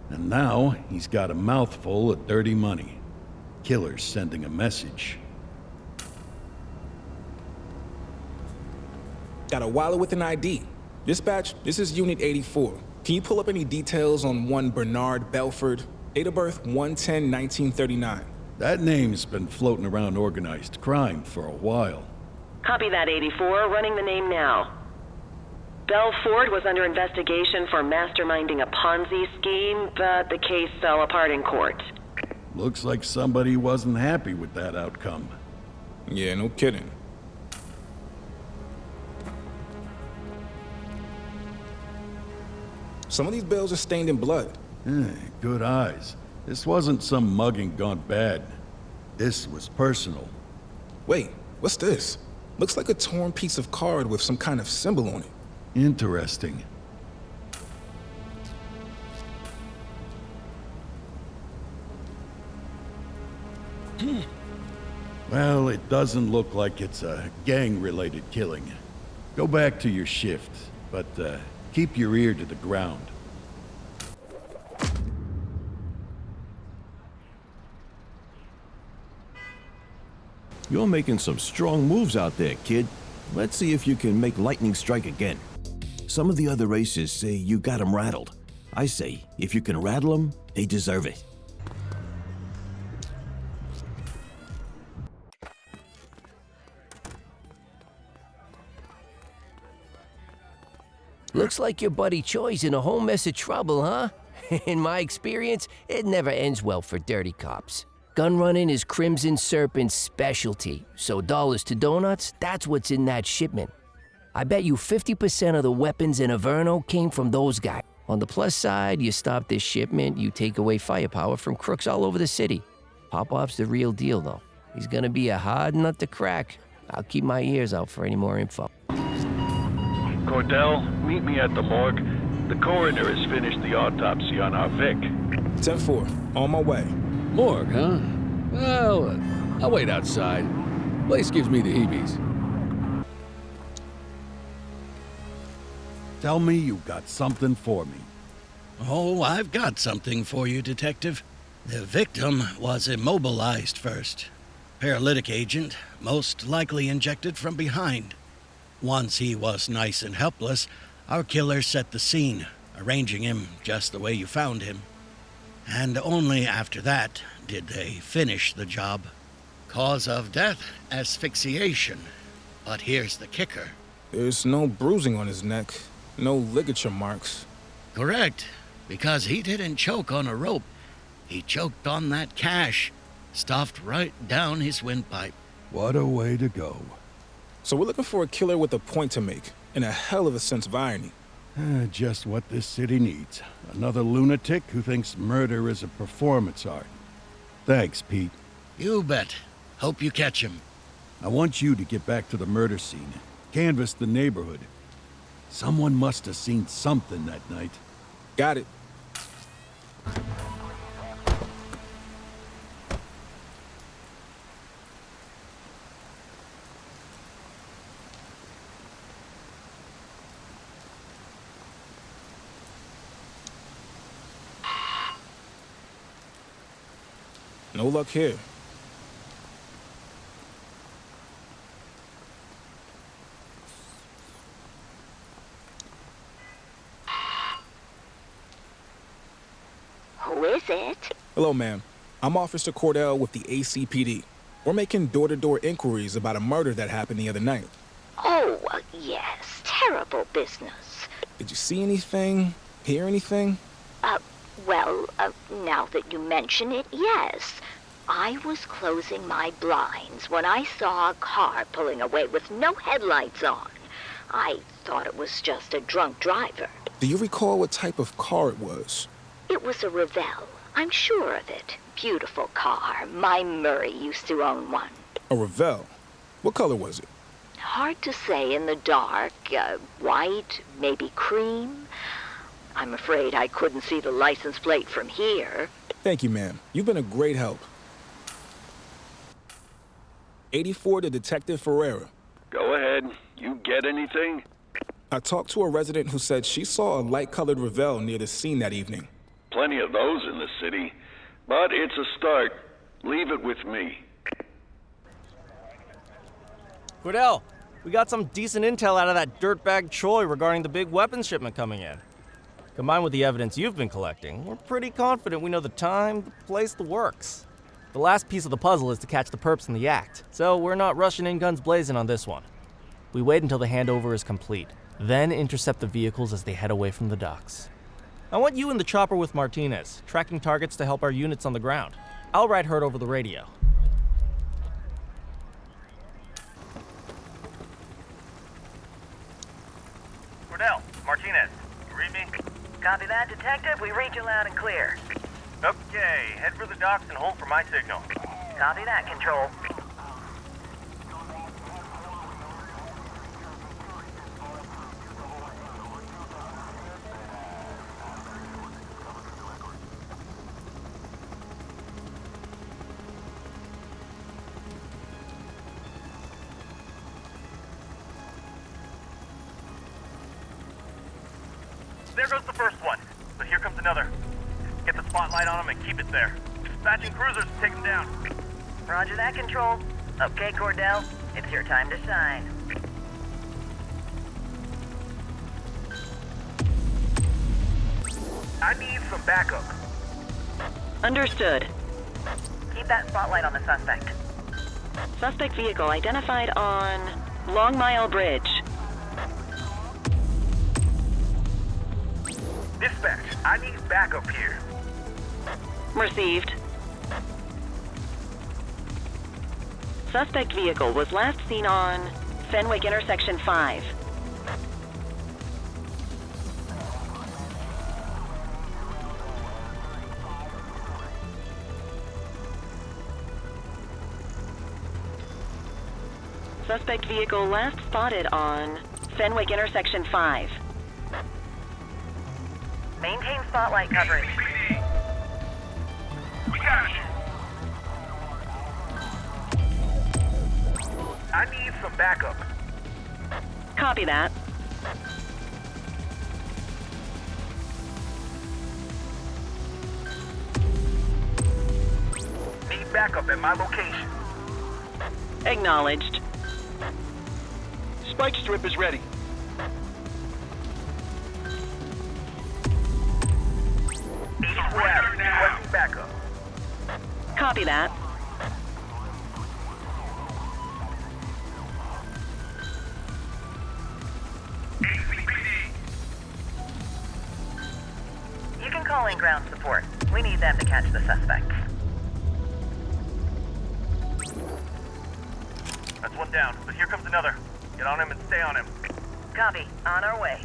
And now he's got a mouthful of dirty money. Killer's sending a message. Got a wallet with an ID. Dispatch, this is Unit 84. Can you pull up any details on one Bernard Belford? Date of birth 1/10/1939. That name's been floating around organized crime for a while. Copy that, 84. Running the name now. Belle Ford was under investigation for masterminding a Ponzi scheme, but the case fell apart in court. Looks like somebody wasn't happy with that outcome. Yeah, no kidding. Some of these bills are stained in blood. Good eyes. This wasn't some mugging gone bad. This was personal. Wait, what's this? Looks like a torn piece of card with some kind of symbol on it. Interesting. Well, it doesn't look like it's a gang-related killing. Go back to your shift, but keep your ear to the ground. You're making some strong moves out there, kid. Let's see if you can make lightning strike again. Some of the other races say you got them rattled. I say, if you can rattle them, they deserve it. Looks like your buddy Choi's in a whole mess of trouble, huh? In my experience, it never ends well for dirty cops. Gun running is Crimson Serpent's specialty, so dollars to donuts, that's what's in that shipment. I bet you 50% of the weapons in Averno came from those guys. On the plus side, you stop this shipment, you take away firepower from crooks all over the city. Popov's the real deal, though. He's gonna be a hard nut to crack. I'll keep my ears out for any more info. Cordell, meet me at the morgue. The coroner has finished the autopsy on our Vic. 10-4, on my way. Morgue, huh? Well, I'll wait outside. Place gives me the heebies. Tell me you got something for me. Oh, I've got something for you, Detective. The victim was immobilized first. Paralytic agent, most likely injected from behind. Once he was nice and helpless, our killer set the scene, arranging him just the way you found him. And only after that did they finish the job. Cause of death, asphyxiation. But here's the kicker. There's no bruising on his neck, no ligature marks. Correct, because he didn't choke on a rope. He choked on that cash, stuffed right down his windpipe. What a way to go. So we're looking for a killer with a point to make, and a hell of a sense of irony. Just what this city needs. Another lunatic who thinks murder is a performance art. Thanks, Pete. You bet. Hope you catch him. I want you to get back to the murder scene. Canvass the neighborhood. Someone must have seen something that night. Got it. No luck here. Who is it? Hello, ma'am. I'm Officer Cordell with the ACPD. We're making door-to-door inquiries about a murder that happened the other night. Oh, yes. Terrible business. Did you see anything? Hear anything? Well, now that you mention it, yes. I was closing my blinds when I saw a car pulling away with no headlights on. I thought it was just a drunk driver. Do you recall what type of car it was? It was a Revell. I'm sure of it. Beautiful car. My Murray used to own one. A Revell? What color was it? Hard to say in the dark. White, maybe cream. I'm afraid I couldn't see the license plate from here. Thank you, ma'am. You've been a great help. 84 to Detective Ferreira. Go ahead. You get anything? I talked to a resident who said she saw a light-colored Revell near the scene that evening. Plenty of those in the city. But it's a start. Leave it with me. Cordell, we got some decent intel out of that dirtbag Choi regarding the big weapons shipment coming in. Combined with the evidence you've been collecting, we're pretty confident we know the time, the place, the works. The last piece of the puzzle is to catch the perps in the act, so we're not rushing in guns blazing on this one. We wait until the handover is complete. Then intercept the vehicles as they head away from the docks. I want you in the chopper with Martinez, tracking targets to help our units on the ground. I'll ride herd over the radio. Cordell, Martinez, you read me? Copy that, Detective. We read you loud and clear. Okay, head for the docks and hold for my signal. Copy that, Control. There goes the first one, but here comes another. Get the spotlight on him and keep it there. Dispatching cruisers to take him down. Roger that, Control. Okay, Cordell, it's your time to shine. I need some backup. Understood. Keep that spotlight on the suspect. Suspect vehicle identified on Long Mile Bridge. Dispatch, I need backup here. Received. Suspect vehicle was last seen on Fenwick Intersection 5. Suspect vehicle last spotted on Fenwick Intersection 5. Maintain spotlight coverage. We got you. I need some backup. Copy that. Need backup at my location. Acknowledged. Spike strip is ready. Requesting backup. Copy that. You can call in ground support. We need them to catch the suspects. That's one down, but here comes another. Get on him and stay on him. Copy. On our way.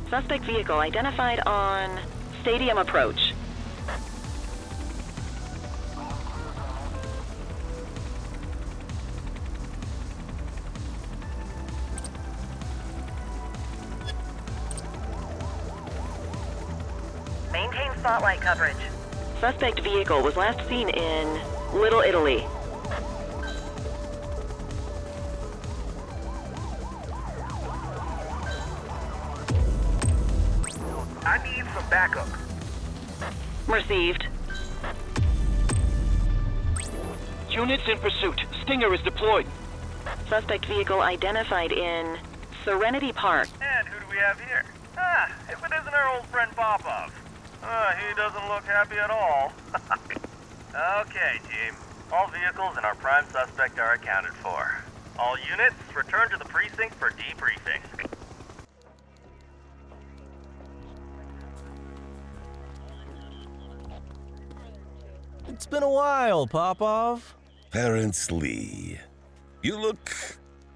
Suspect vehicle identified on Stadium Approach. Maintain spotlight coverage. Suspect vehicle was last seen in Little Italy. I need some backup. Received. Units in pursuit. Stinger is deployed. Suspect vehicle identified in Serenity Park. And who do we have here? If it isn't our old friend Popov. He doesn't look happy at all. Okay, team. All vehicles and our prime suspect are accounted for. All units, return to the precinct for debriefing. It's been a while, Popov. Apparently. You look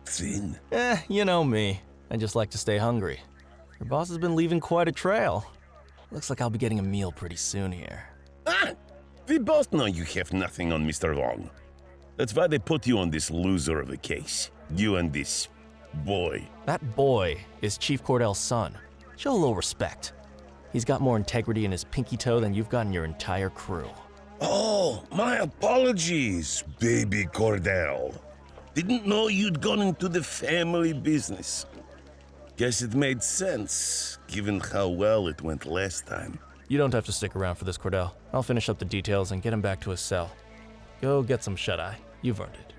thin. You know me. I just like to stay hungry. Your boss has been leaving quite a trail. Looks like I'll be getting a meal pretty soon here. We both know you have nothing on Mr. Wong. That's why they put you on this loser of a case. You and this boy. That boy is Chief Cordell's son. Show a little respect. He's got more integrity in his pinky toe than you've got in your entire crew. Oh, my apologies, baby Cordell. Didn't know you'd gone into the family business. Guess it made sense, given how well it went last time. You don't have to stick around for this, Cordell. I'll finish up the details and get him back to his cell. Go get some shut-eye. You've earned it.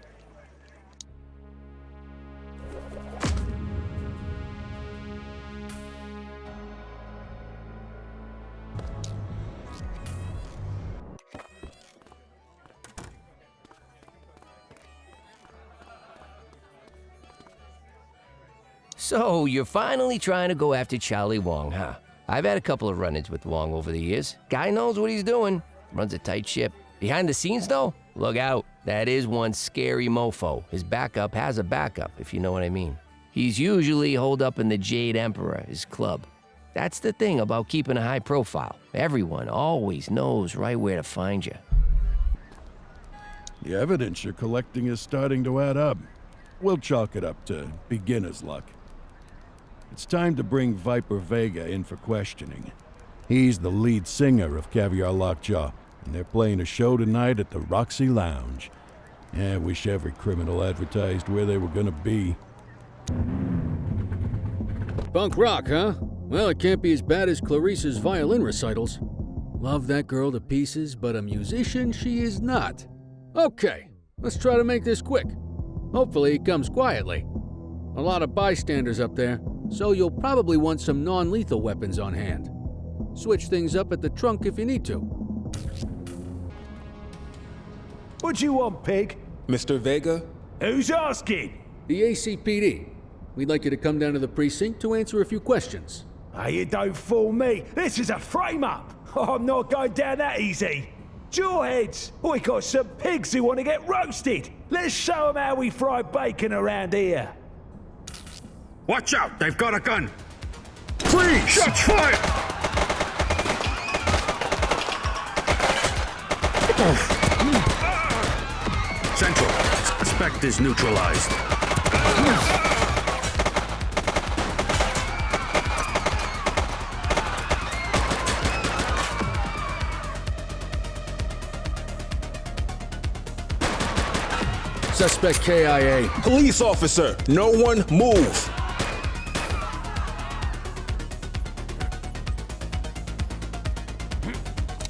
So, you're finally trying to go after Charlie Wong, huh? I've had a couple of run-ins with Wong over the years. Guy knows what he's doing. Runs a tight ship. Behind the scenes, though, look out. That is one scary mofo. His backup has a backup, if you know what I mean. He's usually holed up in the Jade Emperor, his club. That's the thing about keeping a high profile. Everyone always knows right where to find you. The evidence you're collecting is starting to add up. We'll chalk it up to beginner's luck. It's time to bring Viper Vega in for questioning. He's the lead singer of Caviar Lockjaw, and they're playing a show tonight at the Roxy Lounge. I wish every criminal advertised where they were gonna be. Punk rock, huh? Well, it can't be as bad as Clarice's violin recitals. Love that girl to pieces, but a musician she is not. Okay, let's try to make this quick. Hopefully it comes quietly. A lot of bystanders up there, so you'll probably want some non-lethal weapons on hand. Switch things up at the trunk if you need to. What do you want, pig? Mr. Vega? Who's asking? The ACPD. We'd like you to come down to the precinct to answer a few questions. Hey, you don't fool me. This is a frame-up. I'm not going down that easy. Jawheads, we got some pigs who want to get roasted. Let's show them how we fry bacon around here. Watch out! They've got a gun! Freeze! Shots fired! Central, suspect is neutralized. Suspect KIA. Police officer, no one move.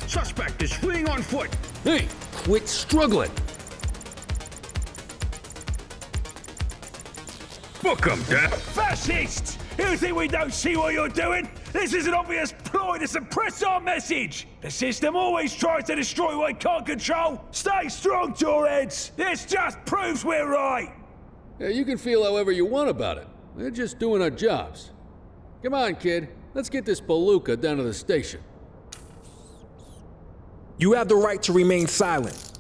Suspect is fleeing on foot. Hey, quit struggling. Book 'em, Dad. Fascists! You think we don't see what you're doing? This is an obvious ploy to suppress our message! The system always tries to destroy what it can't control! Stay strong, Jawheads! This just proves we're right! Yeah, you can feel however you want about it. We're just doing our jobs. Come on, kid. Let's get this palooka down to the station. You have the right to remain silent.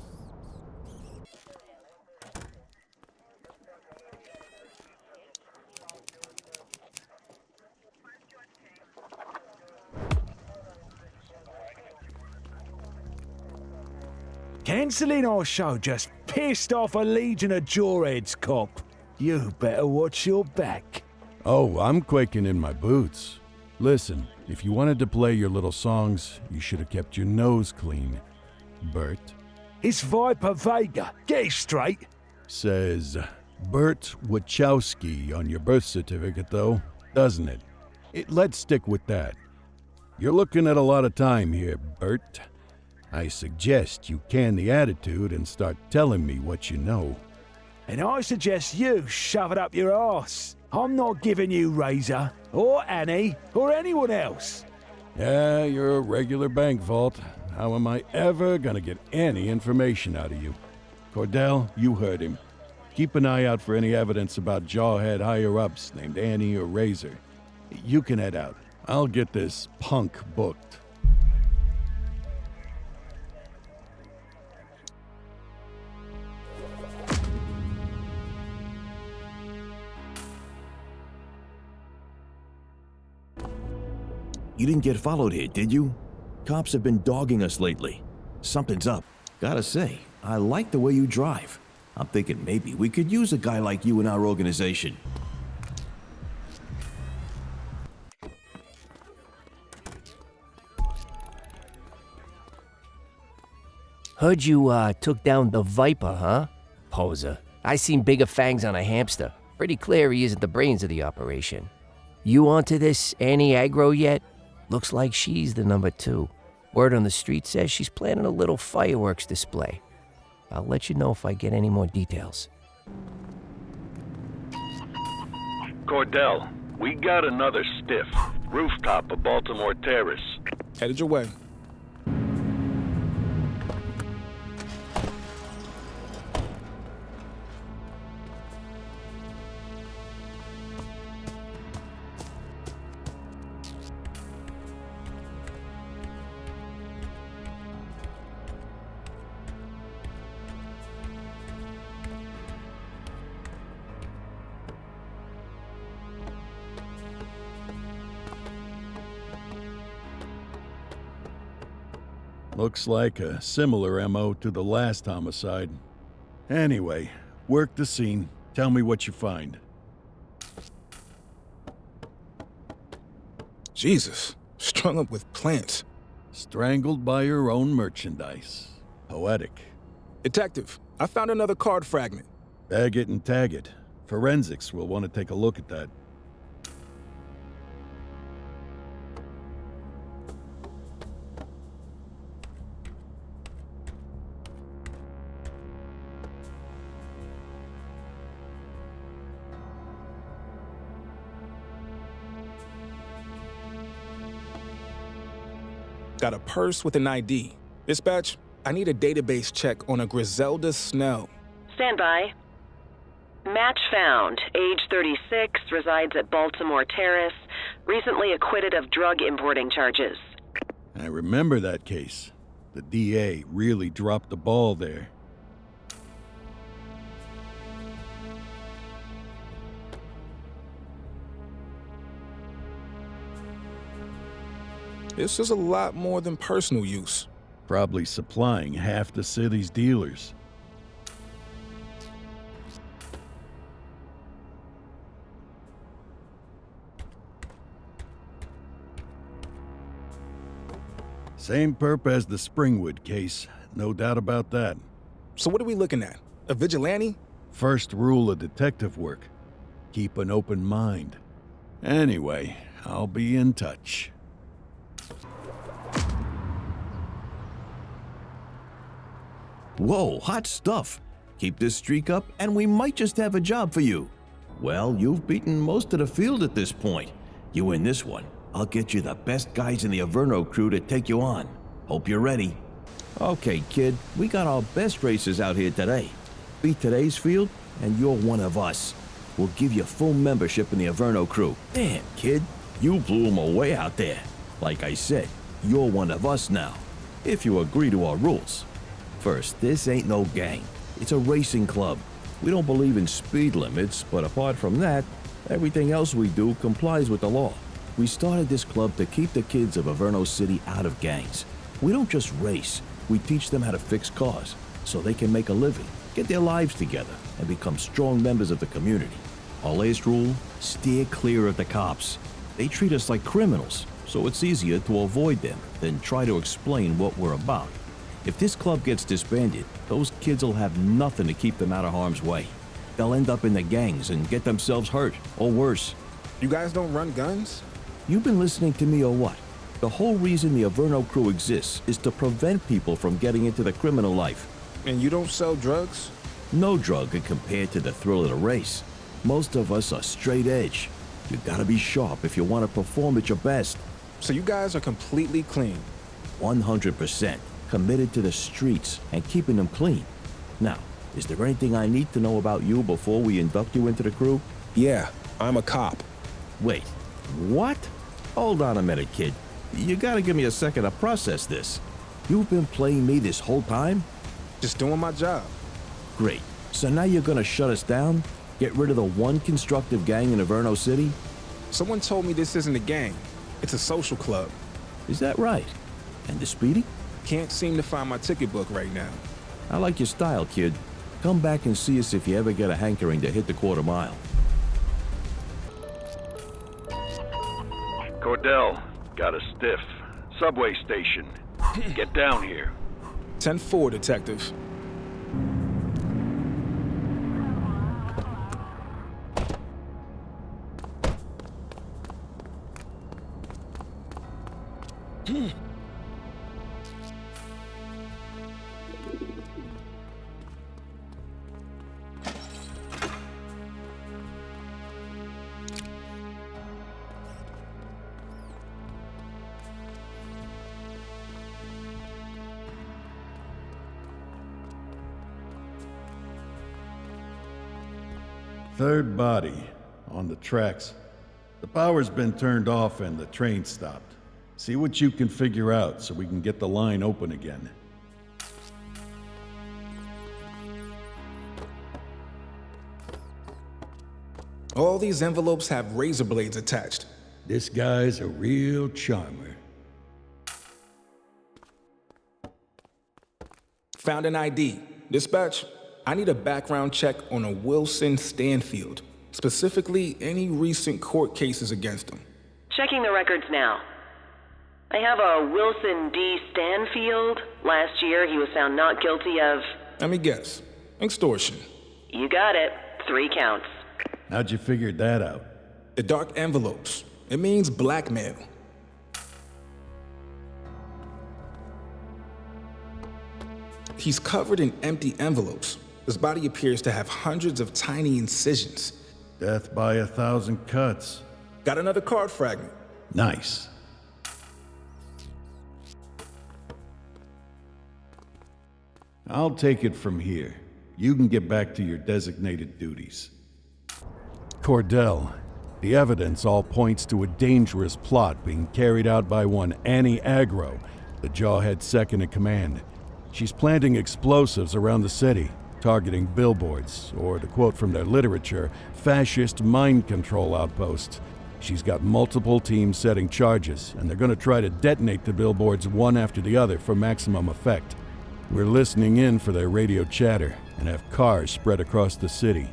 Cancelling our show just pissed off a legion of Jawheads, cop. You better watch your back. Oh, I'm quaking in my boots. Listen, if you wanted to play your little songs, you should have kept your nose clean, Bert. It's Viper Vega. Get it straight. Says Bert Wachowski on your birth certificate, though, doesn't it? Let's stick with that. You're looking at a lot of time here, Bert. I suggest you can the attitude and start telling me what you know. And I suggest you shove it up your arse. I'm not giving you Razor, or Annie, or anyone else. Yeah, you're a regular bank vault. How am I ever gonna get any information out of you? Cordell, you heard him. Keep an eye out for any evidence about Jawhead higher-ups named Annie or Razor. You can head out. I'll get this punk booked. You didn't get followed here, did you? Cops have been dogging us lately. Something's up. Gotta say, I like the way you drive. I'm thinking maybe we could use a guy like you in our organization. Heard you, took down the Viper, huh? Poser. I seen bigger fangs on a hamster. Pretty clear he isn't the brains of the operation. You onto this Annie Aggro yet? Looks like she's the number 2. Word on the street says she's planning a little fireworks display. I'll let you know if I get any more details. Cordell, we got another stiff. Rooftop of Baltimore Terrace. Headed your way. Looks like a similar MO to the last homicide. Anyway, work the scene. Tell me what you find. Jesus, strung up with plants. Strangled by your own merchandise. Poetic. Detective, I found another card fragment. Bag it and tag it. Forensics will want to take a look at that. Got a purse with an ID. Dispatch, I need a database check on a Griselda Snell. Stand by. Match found. Age 36, resides at Baltimore Terrace. Recently acquitted of drug importing charges. I remember that case. The DA really dropped the ball there. This is a lot more than personal use. Probably supplying half the city's dealers. Same perp as the Springwood case, no doubt about that. So what are we looking at? A vigilante? First rule of detective work, keep an open mind. Anyway, I'll be in touch. Whoa, hot stuff. Keep this streak up and we might just have a job for you. Well, you've beaten most of the field at this point. You win this one, I'll get you the best guys in the Averno crew to take you on. Hope you're ready. Okay, kid, we got our best racers out here today. Beat today's field and you're one of us. We'll give you full membership in the Averno crew. Damn, kid, you blew them away out there. Like I said, you're one of us now, if you agree to our rules. First, this ain't no gang. It's a racing club. We don't believe in speed limits, but apart from that, everything else we do complies with the law. We started this club to keep the kids of Averno City out of gangs. We don't just race, we teach them how to fix cars, so they can make a living, get their lives together, and become strong members of the community. Our latest rule, steer clear of the cops. They treat us like criminals, so it's easier to avoid them than try to explain what we're about. If this club gets disbanded, those kids will have nothing to keep them out of harm's way. They'll end up in the gangs and get themselves hurt, or worse. You guys don't run guns? You've been listening to me or what? The whole reason the Averno crew exists is to prevent people from getting into the criminal life. And you don't sell drugs? No drug can compare to the thrill of the race. Most of us are straight edge. You gotta be sharp if you want to perform at your best. So you guys are completely clean? 100%. Committed to the streets and keeping them clean. Now, is there anything I need to know about you before we induct you into the crew? Yeah, I'm a cop. Wait, what? Hold on a minute, kid. You gotta give me a second to process this. You've been playing me this whole time? Just doing my job. Great. So now you're gonna shut us down? Get rid of the one constructive gang in Averno City? Someone told me this isn't a gang. It's a social club. Is that right? And the speeding? Can't seem to find my ticket book right now. I like your style, kid. Come back and see us if you ever get a hankering to hit the quarter mile. Cordell, got a stiff. Subway station. Get down here. 10-4, detective. Third body, on the tracks. The power's been turned off and the train stopped. See what you can figure out so we can get the line open again. All these envelopes have razor blades attached. This guy's a real charmer. Found an ID. Dispatch, I need a background check on a Wilson Stanfield. Specifically, any recent court cases against him. Checking the records now. I have a Wilson D. Stanfield. Last year, he was found not guilty of... Let me guess. Extortion. You got it. 3 counts. How'd you figure that out? The dark envelopes. It means blackmail. He's covered in empty envelopes. His body appears to have hundreds of tiny incisions. Death by 1,000 cuts. Got another card fragment. Nice. I'll take it from here. You can get back to your designated duties. Cordell, the evidence all points to a dangerous plot being carried out by one Annie Aggro, the Jawhead's second in command. She's planting explosives around the city, targeting billboards, or to quote from their literature, fascist mind control outposts. She's got multiple teams setting charges, and they're going to try to detonate the billboards one after the other for maximum effect. We're listening in for their radio chatter and have cars spread across the city.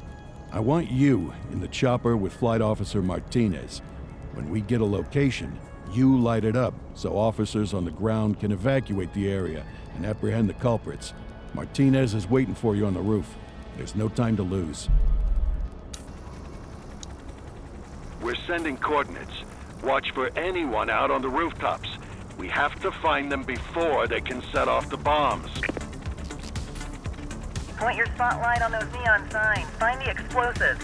I want you in the chopper with Flight Officer Martinez. When we get a location, you light it up so officers on the ground can evacuate the area and apprehend the culprits. Martinez is waiting for you on the roof. There's no time to lose. We're sending coordinates. Watch for anyone out on the rooftops. We have to find them before they can set off the bombs. Point your spotlight on those neon signs. Find the explosives.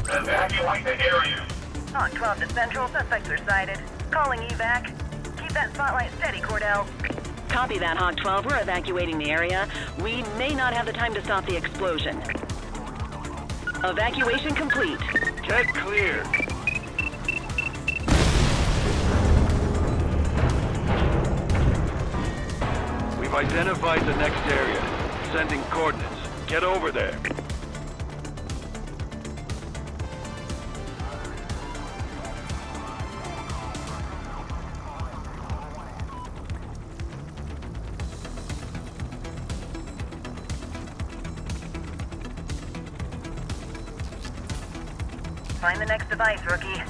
Evacuate the area. Hawk 12 to Central. Suspects are sighted. Calling evac. Keep that spotlight steady, Cordell. Copy that, Hawk 12. We're evacuating the area. We may not have the time to stop the explosion. Evacuation complete. Get clear. We've identified the next area. Sending coordinates. Get over there. Find the next device, rookie.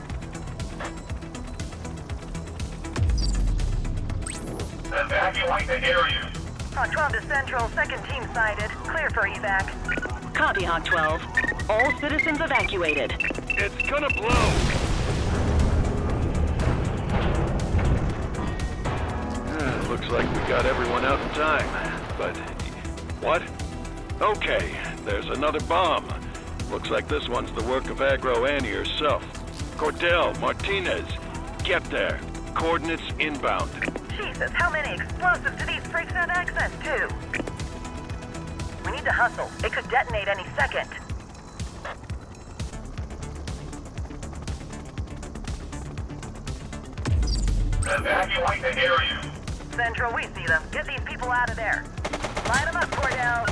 Evacuate the area. Hawk 12 to Central, second team sighted. Clear for evac. Copy, Hawk 12. All citizens evacuated. It's gonna blow! Looks like we got everyone out in time, but... What? Okay, there's another bomb. Looks like this one's the work of Aggro Annie herself. Cordell, Martinez, get there. Coordinates inbound. Jesus, how many explosives do these freaks have access to? We need to hustle. It could detonate any second. Evacuate the area. Central, we see them. Get these people out of there. Line them up, Cordell.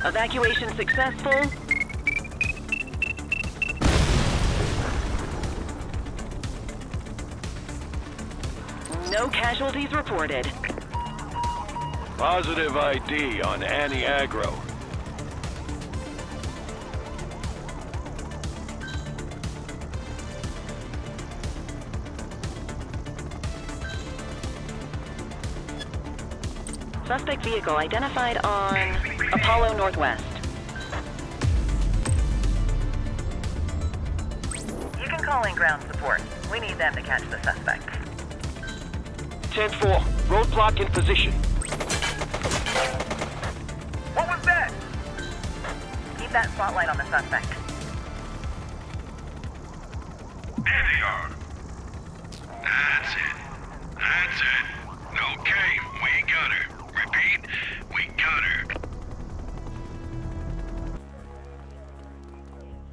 Evacuation successful. No casualties reported. Positive ID on Annie Aggro. Suspect vehicle identified on Apollo Northwest. You can call in ground support. We need them to catch the suspect. 10-4, roadblock in position. What was that? Keep that spotlight on the suspect. There they are. That's it. That's it. Okay, we got her. Repeat, we got her.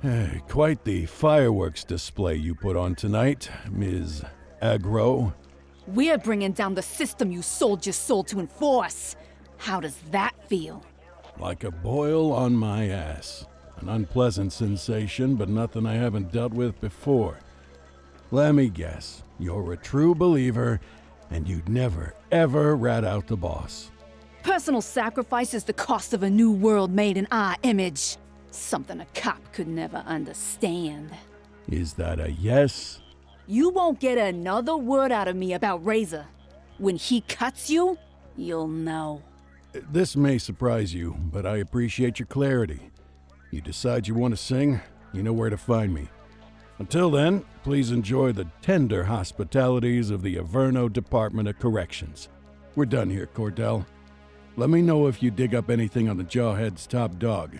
Hey, quite the fireworks display you put on tonight, Ms. Aggro. We're bringing down the system you sold your soul to enforce. How does that feel? Like a boil on my ass. An unpleasant sensation, but nothing I haven't dealt with before. Let me guess, you're a true believer, and you'd never, ever rat out the boss. Personal sacrifice is the cost of a new world made in our image. Something a cop could never understand. Is that a yes? You won't get another word out of me about Razor. When he cuts you, you'll know. This may surprise you, but I appreciate your clarity. You decide you want to sing, you know where to find me. Until then, please enjoy the tender hospitalities of the Averno Department of Corrections. We're done here, Cordell. Let me know if you dig up anything on the Jawheads' top dog.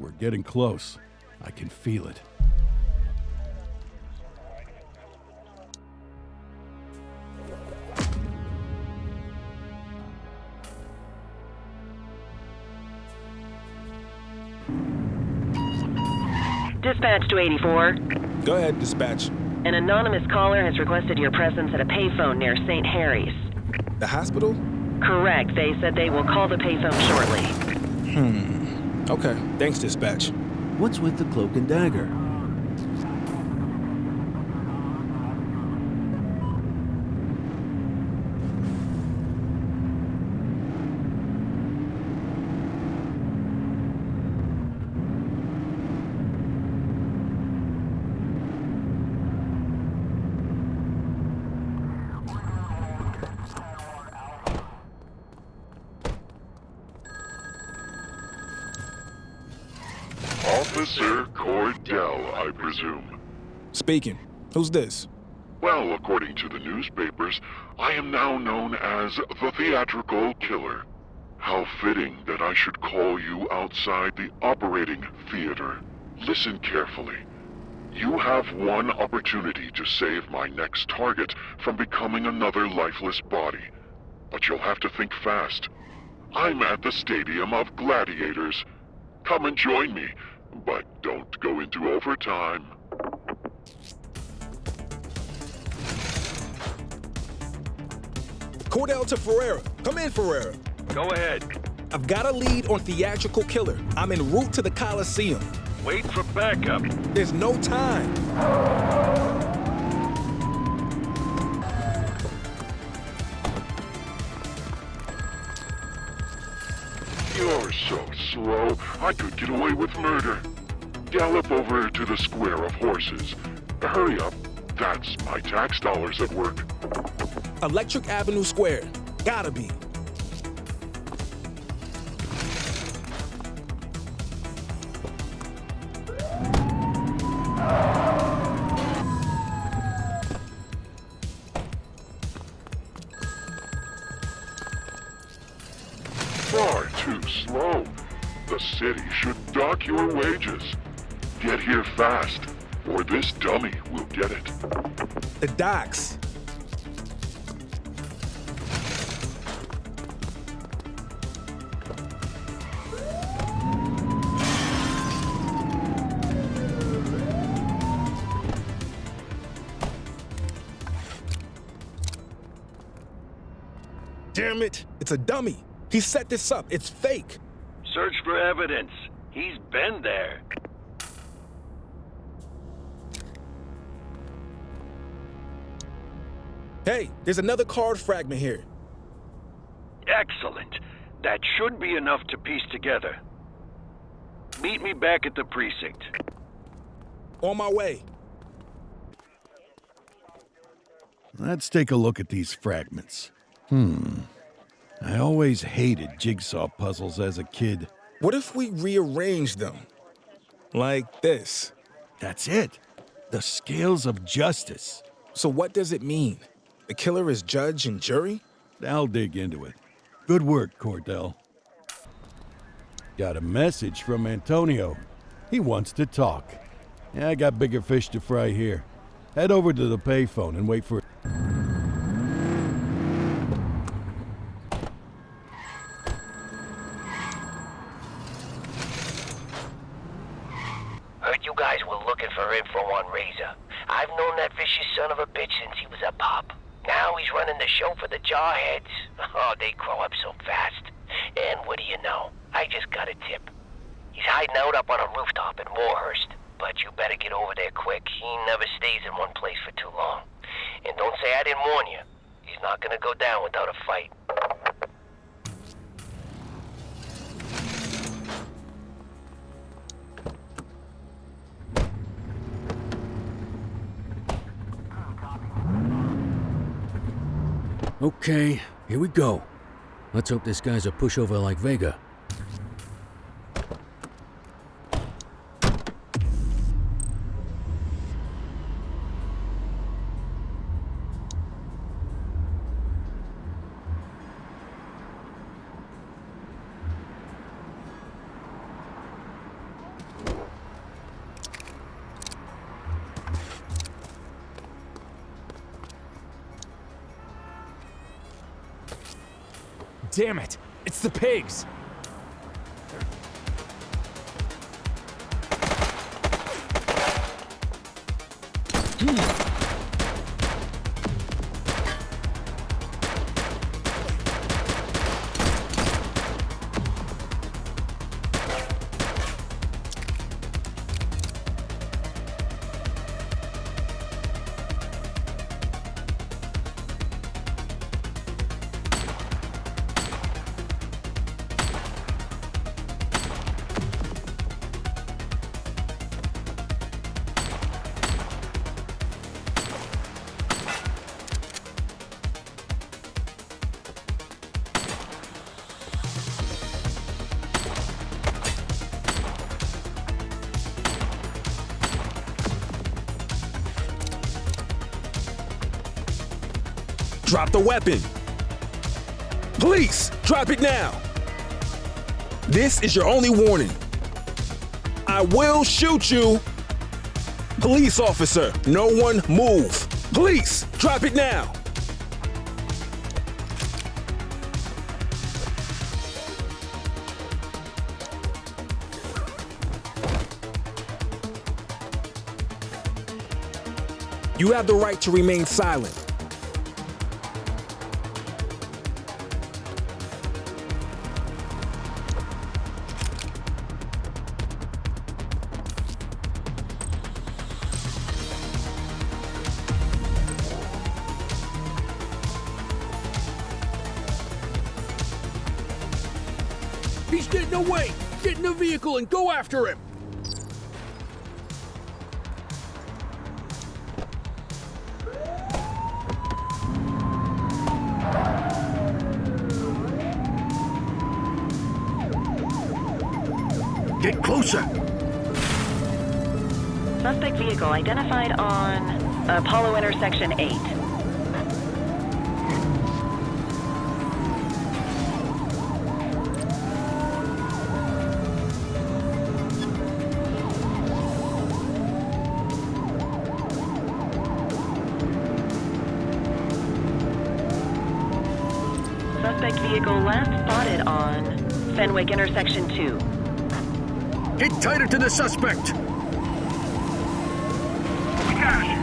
We're getting close. I can feel it. Dispatch to 84. Go ahead, dispatch. An anonymous caller has requested your presence at a payphone near St. Harry's. The hospital? Correct. They said they will call the payphone shortly. Okay, thanks, dispatch. What's with the cloak and dagger? Officer Cordell, I presume. Speaking. Who's this? Well, according to the newspapers, I am now known as the Theatrical Killer. How fitting that I should call you outside the operating theater. Listen carefully. You have one opportunity to save my next target from becoming another lifeless body. But you'll have to think fast. I'm at the Stadium of Gladiators. Come and join me, but don't go into overtime. Cordell to Ferreira. Come in, Ferreira. Go ahead. I've got a lead on Theatrical Killer. I'm en route to the Coliseum. Wait for backup. There's no time. You're so slow, I could get away with murder. Gallop over to the Square of Horses. Hurry up, that's my tax dollars at work. Electric Avenue Square. Gotta be. Far too slow. The city should dock your wages. Get here fast, or this dummy will get it. The docks. Damn it! It's a dummy. He set this up. It's fake. Search for evidence. He's been there. Hey, there's another card fragment here. Excellent. That should be enough to piece together. Meet me back at the precinct. On my way. Let's take a look at these fragments. I always hated jigsaw puzzles as a kid. What if we rearrange them? Like this. That's it. The scales of justice. So what does it mean? The killer is judge and jury? I'll dig into it. Good work, Cordell. Got a message from Antonio. He wants to talk. Yeah, I got bigger fish to fry here. Head over to the payphone and wait for... Heard you guys were looking for info on Razor. I've known that vicious son of a bitch since he was a pup. Now he's running the show for the Jawheads. Oh, they grow up so fast. And what do you know? I just got a tip. He's hiding out up on a rooftop in Warhurst. But you better get over there quick. He never stays in one place for too long. And don't say I didn't warn you. He's not gonna go down without a fight. Okay, here we go. Let's hope this guy's a pushover like Vega. Damn it! It's the pigs! Drop the weapon. Police, drop it now. This is your only warning. I will shoot you. Police officer, no one move. Police, drop it now. You have the right to remain silent. He's getting away! Get in the vehicle and go after him! Get closer! Suspect vehicle identified on Apollo intersection 8. Suspect vehicle last spotted on Fenwick intersection 2. Get tighter to the suspect! We got you.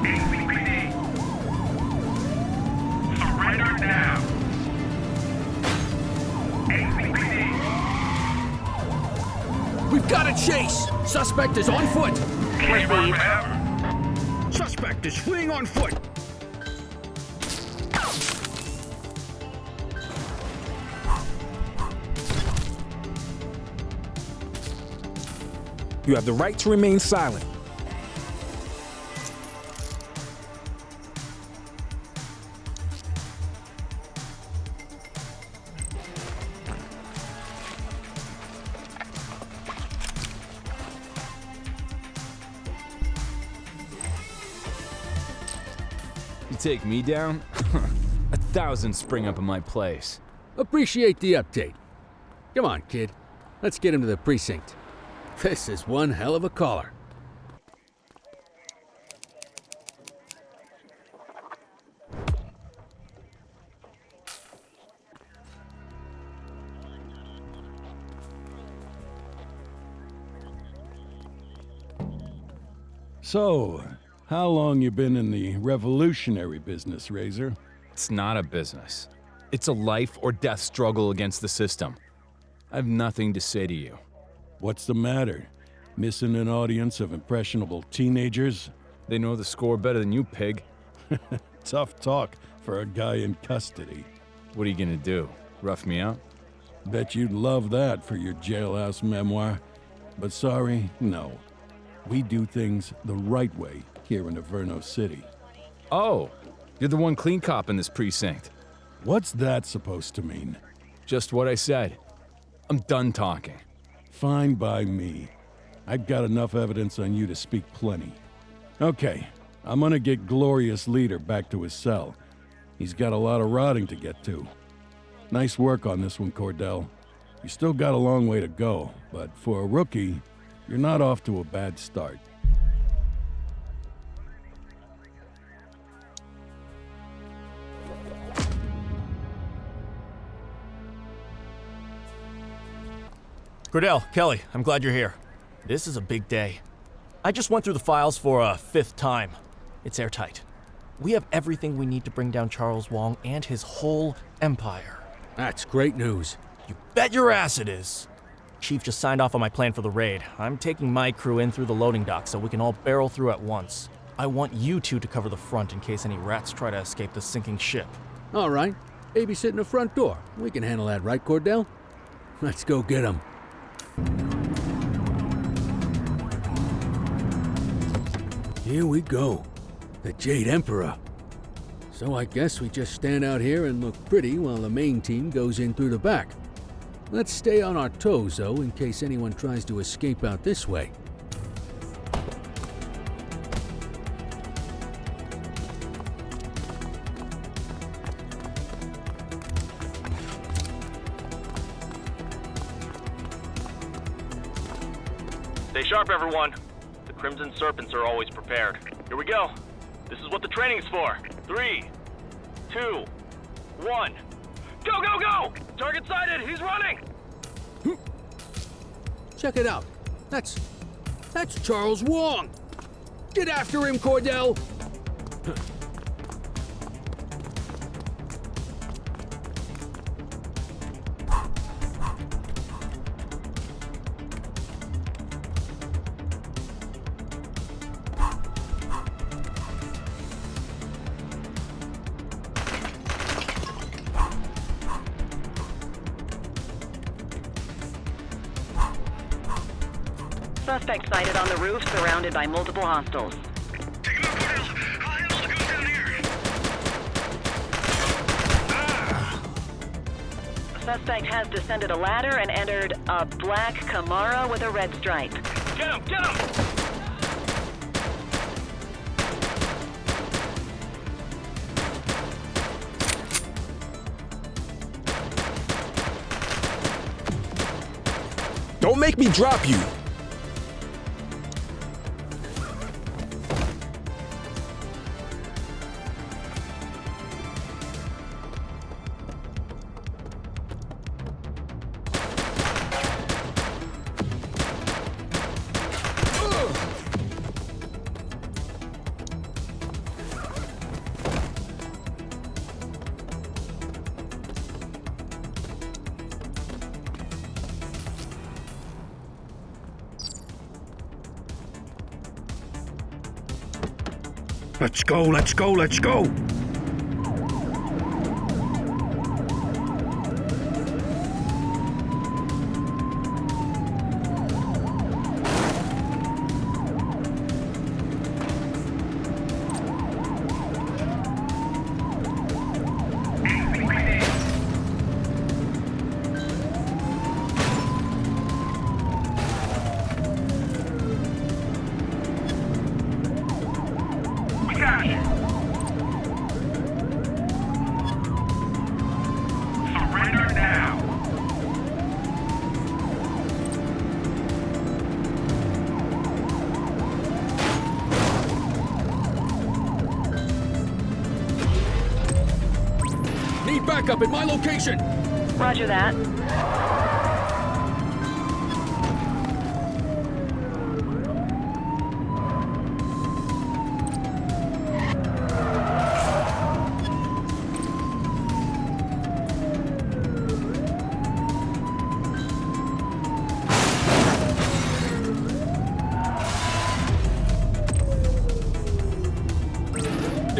ACPD. Surrender now. ACPD. We've got a chase! Suspect is on foot! Received. Suspect is fleeing on foot! You have the right to remain silent. You take me down? 1,000 spring up in my place. Appreciate the update. Come on, kid. Let's get him to the precinct. This is one hell of a caller. So, how long you been in the revolutionary business, Razor? It's not a business. It's a life or death struggle against the system. I have nothing to say to you. What's the matter? Missing an audience of impressionable teenagers? They know the score better than you, pig. Tough talk for a guy in custody. What are you gonna do? Rough me out? Bet you'd love that for your jailhouse memoir. But sorry, no. We do things the right way here in Averno City. Oh, you're the one clean cop in this precinct. What's that supposed to mean? Just what I said. I'm done talking. Fine by me. I've got enough evidence on you to speak plenty. Okay, I'm gonna get Glorious Leader back to his cell. He's got a lot of rotting to get to. Nice work on this one, Cordell. You still got a long way to go, but for a rookie, you're not off to a bad start. Cordell, Kelly, I'm glad you're here. This is a big day. I just went through the files for a 5th time. It's airtight. We have everything we need to bring down Charles Wong and his whole empire. That's great news. You bet your ass it is. Chief just signed off on my plan for the raid. I'm taking my crew in through the loading dock so we can all barrel through at once. I want you two to cover the front in case any rats try to escape the sinking ship. All right. Babysitting the front door. We can handle that, right, Cordell? Let's go get him. Here we go. The Jade Emperor. So I guess we just stand out here and look pretty while the main team goes in through the back. Let's stay on our toes, though, in case anyone tries to escape out this way. Stay sharp, everyone. The Crimson Serpents are always prepared. Here we go. This is what the training's for. 3, 2, 1. Go, go, go! Target sighted! He's running! Check it out. That's Charles Wong. Get after him, Cordell. Suspect sighted on the roof, surrounded by multiple hostiles. Suspect has descended a ladder and entered a black Camaro with a red stripe. Get him! Get him! Don't make me drop you. Let's go, let's go, let's go! Back up at my location! Roger that.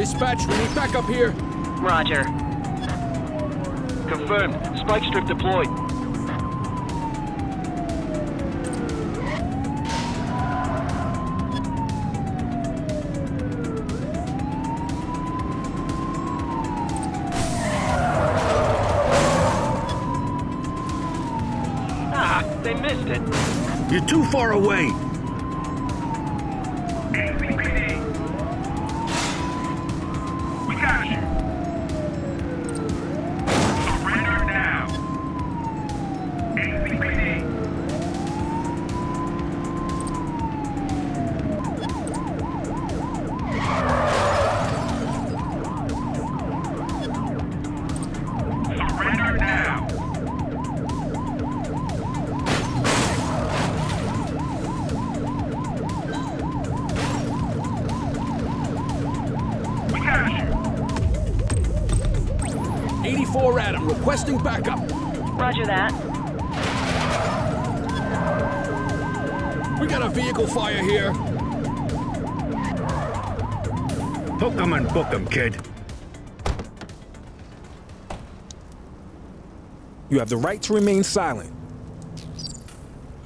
Dispatch, we need backup here. Roger. Confirmed. Spike strip deployed. They missed it. You're too far away. ACPD. We got you. Surrender now. ACPD. Surrender now. We got you. 84 Adam, requesting backup. Roger that. We got a vehicle fire here. Hook 'em and book 'em, kid. You have the right to remain silent.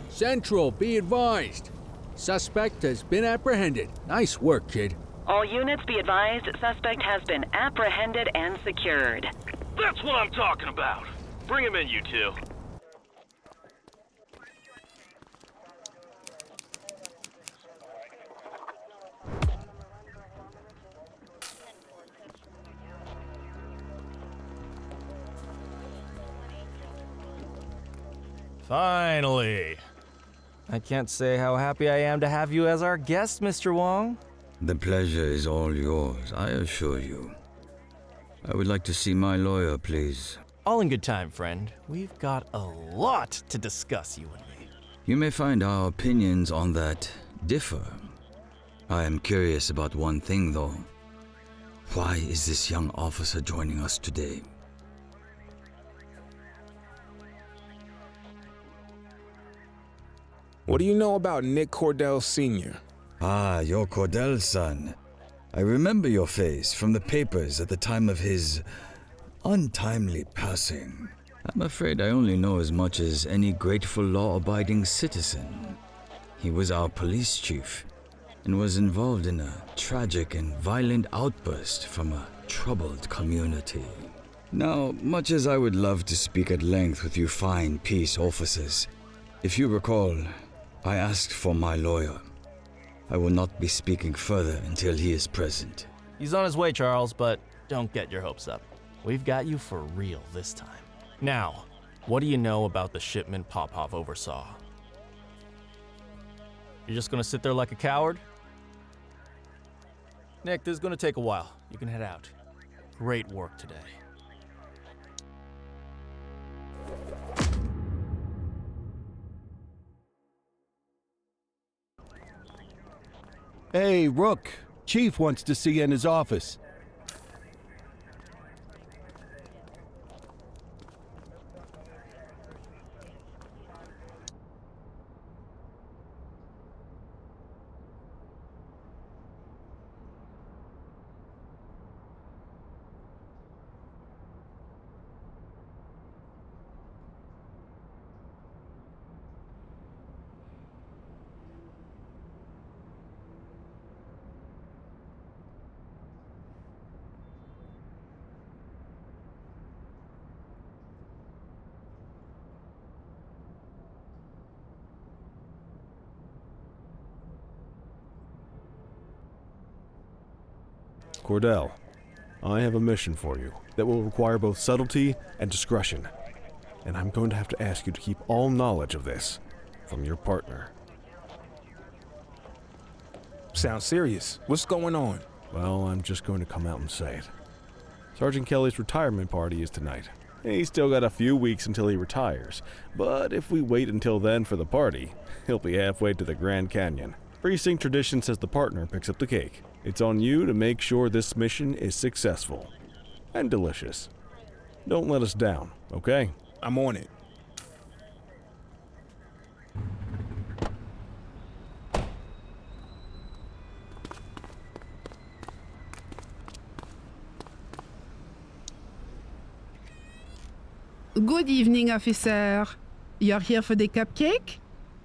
Central, be advised. Suspect has been apprehended. Nice work, kid. All units be advised, suspect has been apprehended and secured. That's what I'm talking about. Bring him in, you two. Finally. I can't say how happy I am to have you as our guest, Mr. Wong. The pleasure is all yours, I assure you. I would like to see my lawyer, please. All in good time, friend. We've got a lot to discuss, you and me. You may find our opinions on that differ. I am curious about one thing, though. Why is this young officer joining us today? What do you know about Nick Cordell Sr.? Ah, you're Cordell's son. I remember your face from the papers at the time of his untimely passing. I'm afraid I only know as much as any grateful law-abiding citizen. He was our police chief and was involved in a tragic and violent outburst from a troubled community. Now, much as I would love to speak at length with you fine peace officers, if you recall, I asked for my lawyer. I will not be speaking further until he is present. He's on his way, Charles, but don't get your hopes up. We've got you for real this time. Now, what do you know about the shipment Popov oversaw? You're just gonna sit there like a coward? Nick, this is gonna take a while. You can head out. Great work today. Hey, Rook. Chief wants to see you in his office. Cordell, I have a mission for you that will require both subtlety and discretion, and I'm going to have to ask you to keep all knowledge of this from your partner. Sounds serious. What's going on? Well, I'm just going to come out and say it. Sergeant Kelly's retirement party is tonight. He's still got a few weeks until he retires, but if we wait until then for the party, he'll be halfway to the Grand Canyon. Precinct tradition says the partner picks up the cake. It's on you to make sure this mission is successful and delicious. Don't let us down, okay? I'm on it. Good evening, officer. You're here for the cupcake?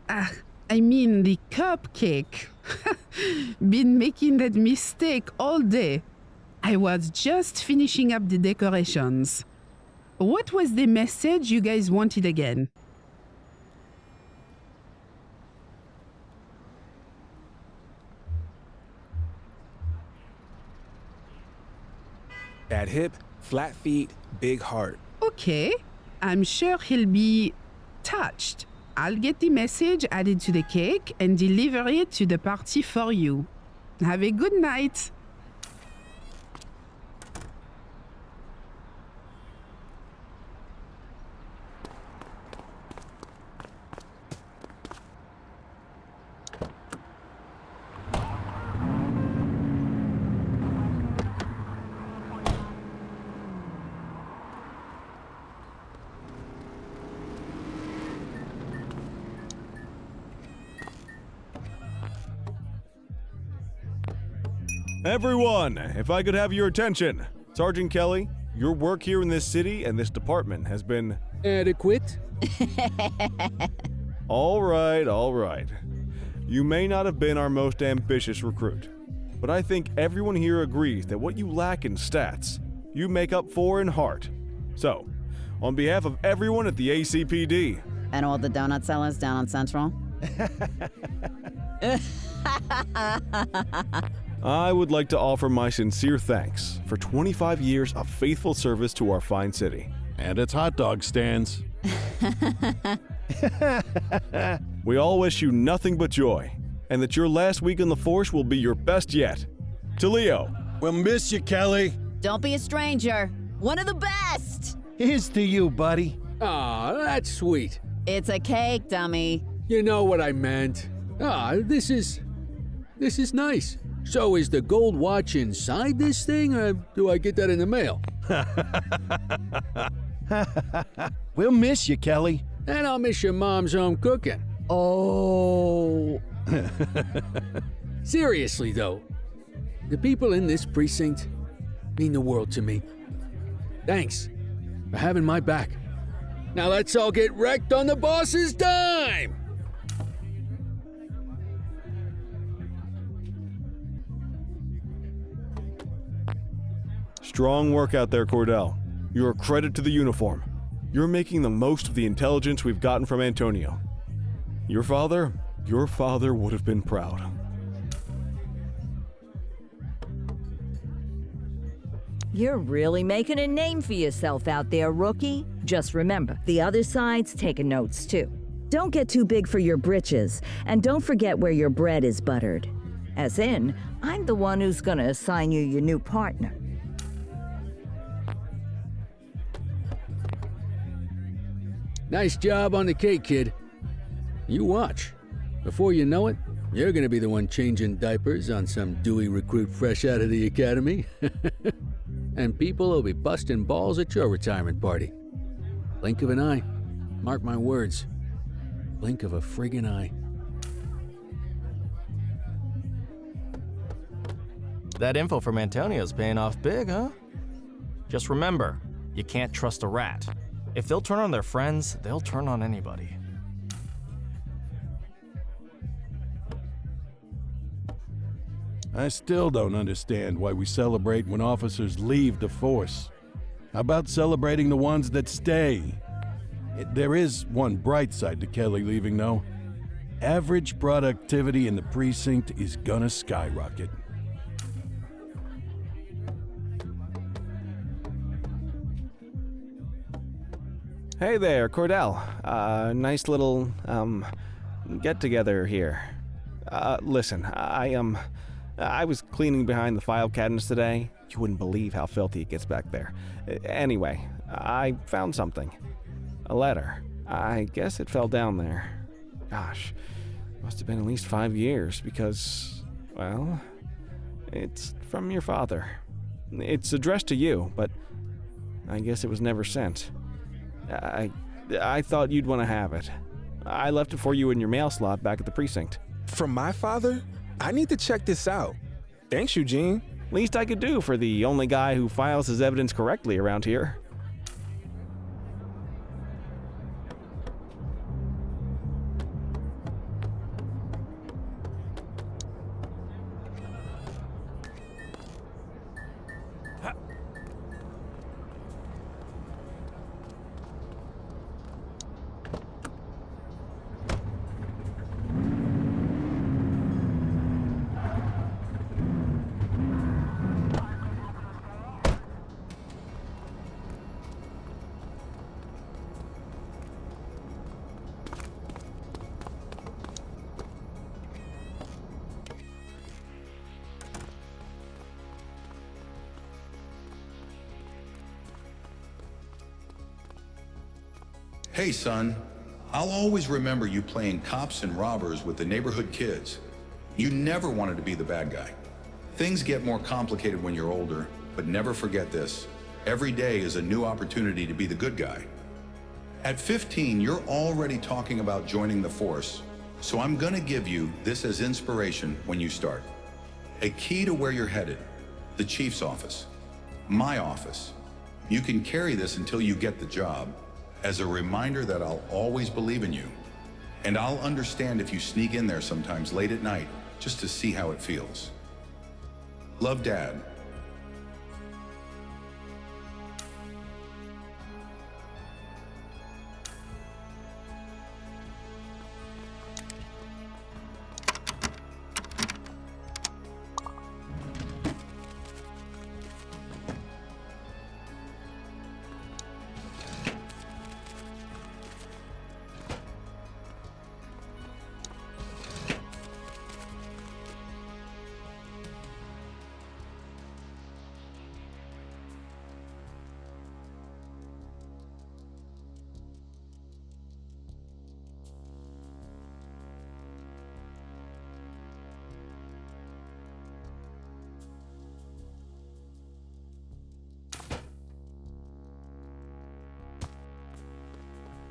I mean the cupcake. Been making that mistake all day. I was just finishing up the decorations. What was the message you guys wanted again? Bad hip, flat feet, big heart. Okay, I'm sure he'll be touched. I'll get the message added to the cake and deliver it to the party for you. Have a good night. Everyone, if I could have your attention. Sergeant Kelly, your work here in this city and this department has been... adequate? All right. You may not have been our most ambitious recruit, but I think everyone here agrees that what you lack in stats, you make up for in heart. So, on behalf of everyone at the ACPD... And all the donut sellers down on Central? I would like to offer my sincere thanks for 25 years of faithful service to our fine city. And its hot dog stands. We all wish you nothing but joy, and that your last week on the force will be your best yet. To Leo. We'll miss you, Kelly. Don't be a stranger. One of the best! Here's to you, buddy. Aw, that's sweet. It's a cake, dummy. You know what I meant. This is nice. So is the gold watch inside this thing, or do I get that in the mail? We'll miss you, Kelly. And I'll miss your mom's home cooking. Oh. Seriously, though, the people in this precinct mean the world to me. Thanks for having my back. Now let's all get wrecked on the boss's dime! Strong work out there, Cordell. You're a credit to the uniform. You're making the most of the intelligence we've gotten from Antonia. Your father would have been proud. You're really making a name for yourself out there, rookie. Just remember, the other side's taking notes too. Don't get too big for your britches, and don't forget where your bread is buttered. As in, I'm the one who's gonna assign you your new partner. Nice job on the cake, kid. You watch. Before you know it, you're gonna be the one changing diapers on some dewy recruit fresh out of the academy. And people will be busting balls at your retirement party. Blink of an eye. Mark my words. Blink of a friggin' eye. That info from Antonio's paying off big, huh? Just remember, you can't trust a rat. If they'll turn on their friends, they'll turn on anybody. I still don't understand why we celebrate when officers leave the force. How about celebrating the ones that stay? There is one bright side to Kelly leaving, though. Average productivity in the precinct is gonna skyrocket. Hey there, Cordell. Nice little, get-together here. Listen, I was cleaning behind the file cabinets today. You wouldn't believe how filthy it gets back there. Anyway, I found something. A letter. I guess it fell down there. Gosh, must have been at least 5 years because, well, it's from your father. It's addressed to you, but I guess it was never sent. I thought you'd want to have it. I left it for you in your mail slot back at the precinct. From my father? I need to check this out. Thanks, Eugene. Least I could do for the only guy who files his evidence correctly around here. Hey, son. I'll always remember you playing cops and robbers with the neighborhood kids. You never wanted to be the bad guy. Things get more complicated when you're older, but never forget this. Every day is a new opportunity to be the good guy. At 15, you're already talking about joining the force, so I'm gonna give you this as inspiration when you start. A key to where you're headed, the chief's office, my office. You can carry this until you get the job, as a reminder that I'll always believe in you. And I'll understand if you sneak in there sometimes late at night, just to see how it feels. Love, Dad.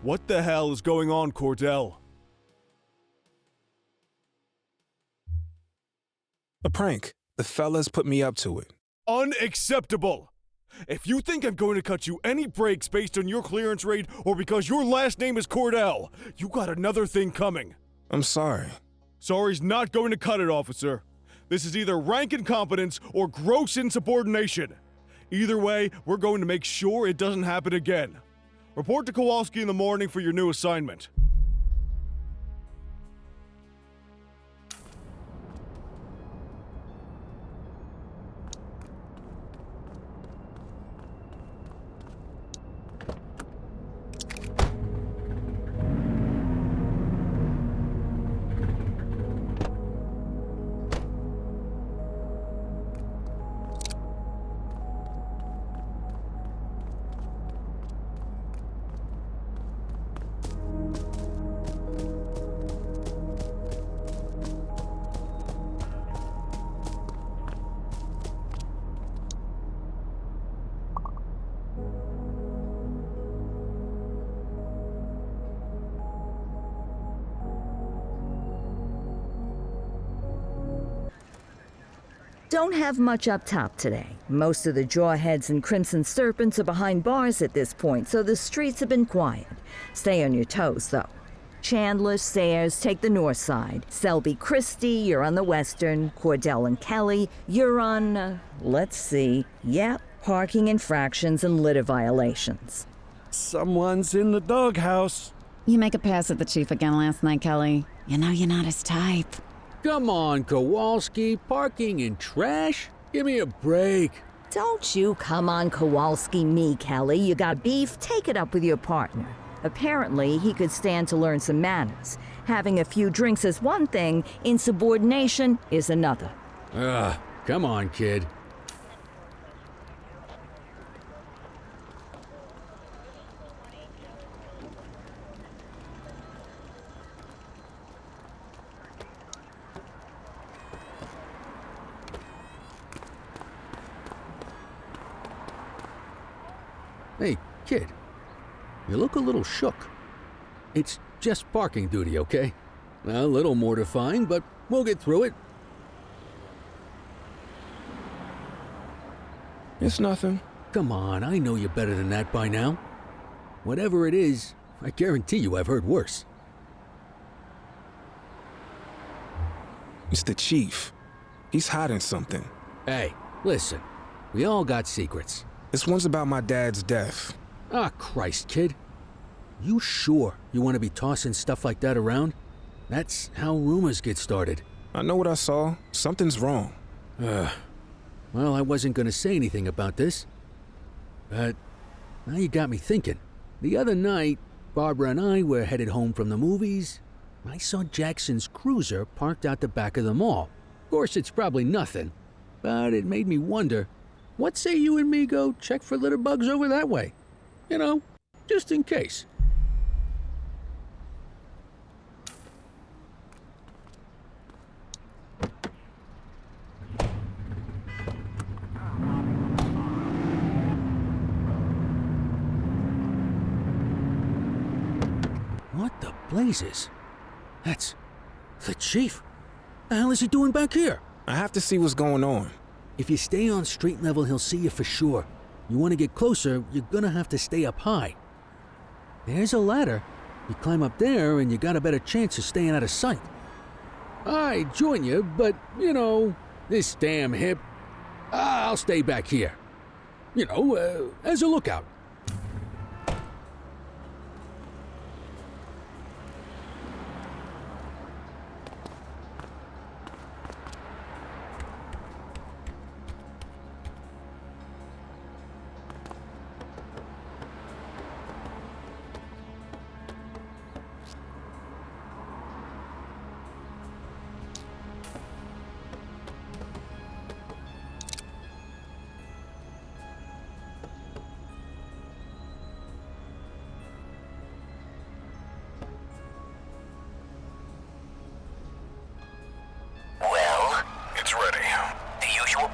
What the hell is going on, Cordell? A prank. The fellas put me up to it. Unacceptable! If you think I'm going to cut you any breaks based on your clearance rate or because your last name is Cordell, you got another thing coming. I'm sorry. Sorry's not going to cut it, officer. This is either rank incompetence or gross insubordination. Either way, we're going to make sure it doesn't happen again. Report to Kowalski in the morning for your new assignment. Don't have much up top today. Most of the Jawheads and Crimson Serpents are behind bars at this point, so the streets have been quiet. Stay on your toes, though. Chandler, Sayers take the north side. Selby, Christie, you're on the western. Cordell and Kelly, you're on, let's see. Yep, parking infractions and litter violations. Someone's in the doghouse. You make a pass at the chief again last night, Kelly. You know you're not his type. Come on, Kowalski. Parking in trash? Give me a break. Don't you come on Kowalski me, Kelly. You got beef? Take it up with your partner. Apparently, he could stand to learn some manners. Having a few drinks is one thing, insubordination is another. Come on, kid. Hey, kid. You look a little shook. It's just parking duty, okay? A little mortifying, but we'll get through it. It's nothing. Come on, I know you better than that by now. Whatever it is, I guarantee you I've heard worse. It's the chief. He's hiding something. Hey, listen. We all got secrets. This one's about my dad's death. Ah, Christ, kid. You sure you want to be tossing stuff like that around? That's how rumors get started. I know what I saw. Something's wrong. Well, I wasn't going to say anything about this. But now you got me thinking. The other night, Barbara and I were headed home from the movies. I saw Jackson's cruiser parked out the back of the mall. Of course, it's probably nothing, but it made me wonder, what say you and me go check for litter bugs over that way? You know, just in case. blazes? That's the chief. The hell is he doing back here? I have to see what's going on. If you stay on street level, he'll see you for sure. You want to get closer, you're gonna have to stay up high. There's a ladder. You climb up there and you got a better chance of staying out of sight. I'd join you, but, you know, this damn hip. I'll stay back here. You know, as a lookout.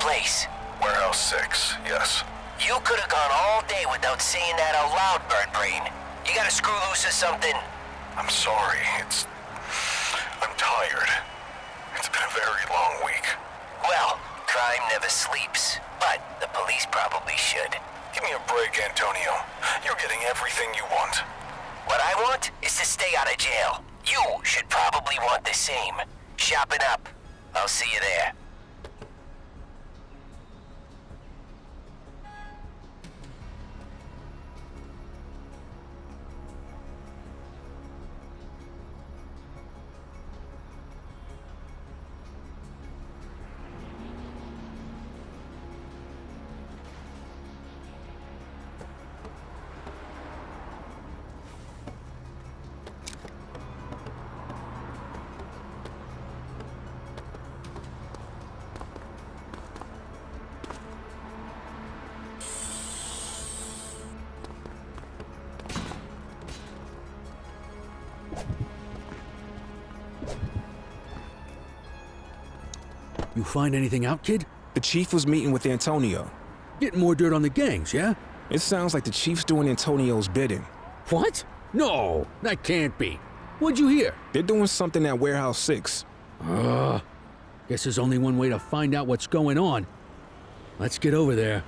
place? Warehouse 6, yes. You could have gone all day without saying that out loud, Bird Brain. You got a screw loose or something? I'm sorry, I'm tired. It's been a very long week. Well, crime never sleeps, but the police probably should. Give me a break, Antonio. You're getting everything you want. What I want is to stay out of jail. You should probably want the same. Shopping up. I'll see you there. You find anything out, kid? The chief was meeting with Antonio. Getting more dirt on the gangs, yeah? It sounds like the chief's doing Antonio's bidding. What? No, that can't be. What'd you hear? They're doing something at Warehouse 6. Guess there's only one way to find out what's going on. Let's get over there.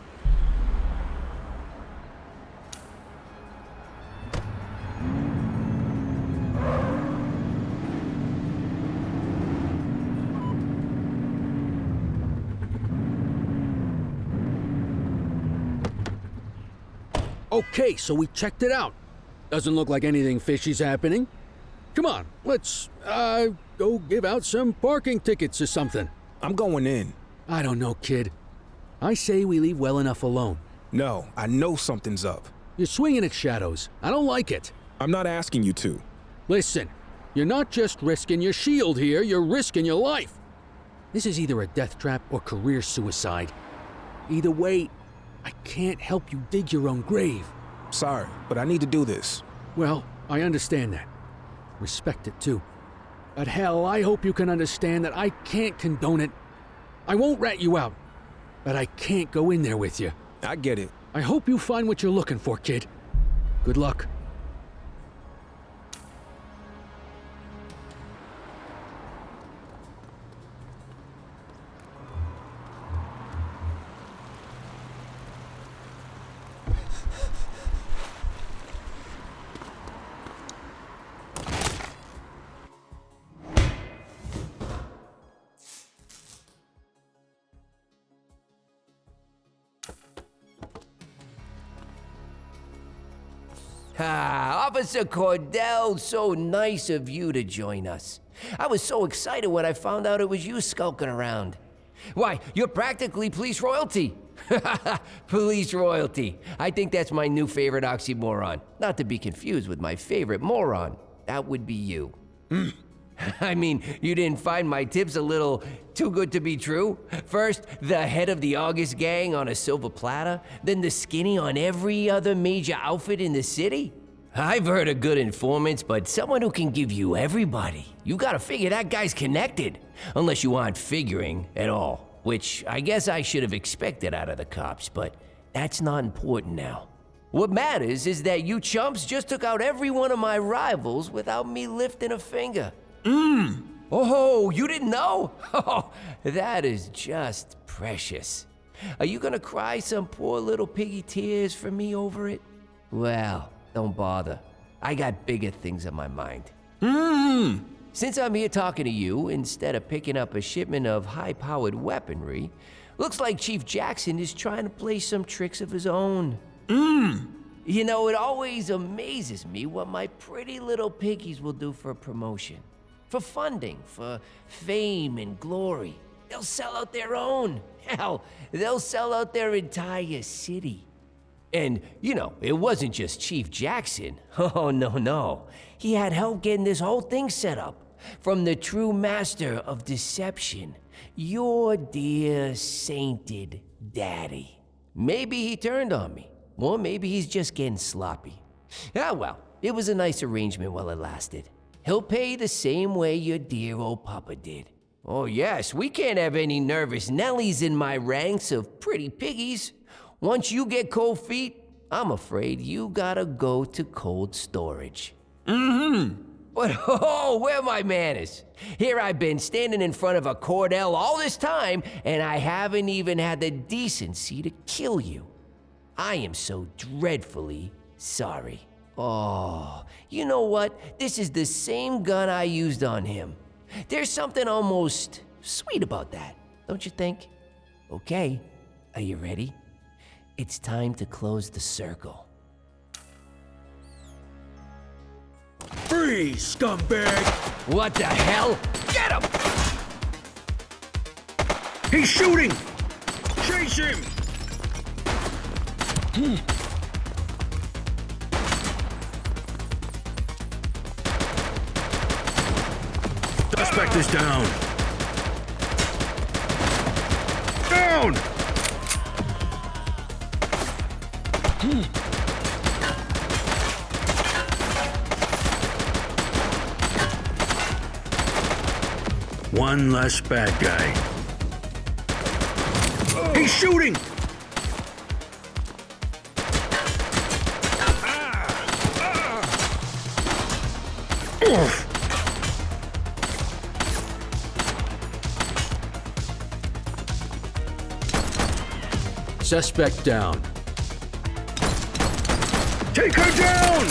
Okay, so we checked it out. Doesn't look like anything fishy's happening. Come on, let's, go give out some parking tickets or something. I'm going in. I don't know, kid. I say we leave well enough alone. No, I know something's up. You're swinging at shadows. I don't like it. I'm not asking you to. Listen, you're not just risking your shield here, you're risking your life. This is either a death trap or career suicide. Either way, I can't help you dig your own grave. Sorry, but I need to do this. Well, I understand that. Respect it too. But hell, I hope you can understand that I can't condone it. I won't rat you out, but I can't go in there with you. I get it. I hope you find what you're looking for, kid. Good luck. Officer Cordell, so nice of you to join us. I was so excited when I found out it was you skulking around. Why, you're practically police royalty. Police royalty. I think that's my new favorite oxymoron. Not to be confused with my favorite moron. That would be you. I mean, you didn't find my tips a little too good to be true? First, the head of the August gang on a silver platter, then the skinny on every other major outfit in the city? I've heard of good informants, but someone who can give you everybody. You gotta figure that guy's connected. Unless you aren't figuring at all, which I guess I should have expected out of the cops, but that's not important now. What matters is that you chumps just took out every one of my rivals without me lifting a finger. Oh, you didn't know? Oh, that is just precious. Are you gonna cry some poor little piggy tears for me over it? Well, don't bother. I got bigger things on my mind. Since I'm here talking to you, instead of picking up a shipment of high-powered weaponry, looks like Chief Jackson is trying to play some tricks of his own. You know, it always amazes me what my pretty little piggies will do for promotion, for funding, for fame and glory. They'll sell out their own. Hell, they'll sell out their entire city. And, you know, it wasn't just Chief Jackson. Oh, no. He had help getting this whole thing set up from the true master of deception, your dear sainted daddy. Maybe he turned on me, or maybe he's just getting sloppy. Ah, well, it was a nice arrangement while it lasted. He'll pay the same way your dear old papa did. Oh, yes, we can't have any nervous Nellies in my ranks of pretty piggies. Once you get cold feet, I'm afraid you gotta go to cold storage. But oh, where are my manners? Here I've been standing in front of a Cordell all this time, and I haven't even had the decency to kill you. I am so dreadfully sorry. Oh, you know what? This is the same gun I used on him. There's something almost sweet about that, don't you think? Okay, are you ready? It's time to close the circle. Freeze, scumbag! What the hell? Get him! He's shooting! Chase him! Suspect is down. Down! One less bad guy. He's shooting! Suspect down. Take her down!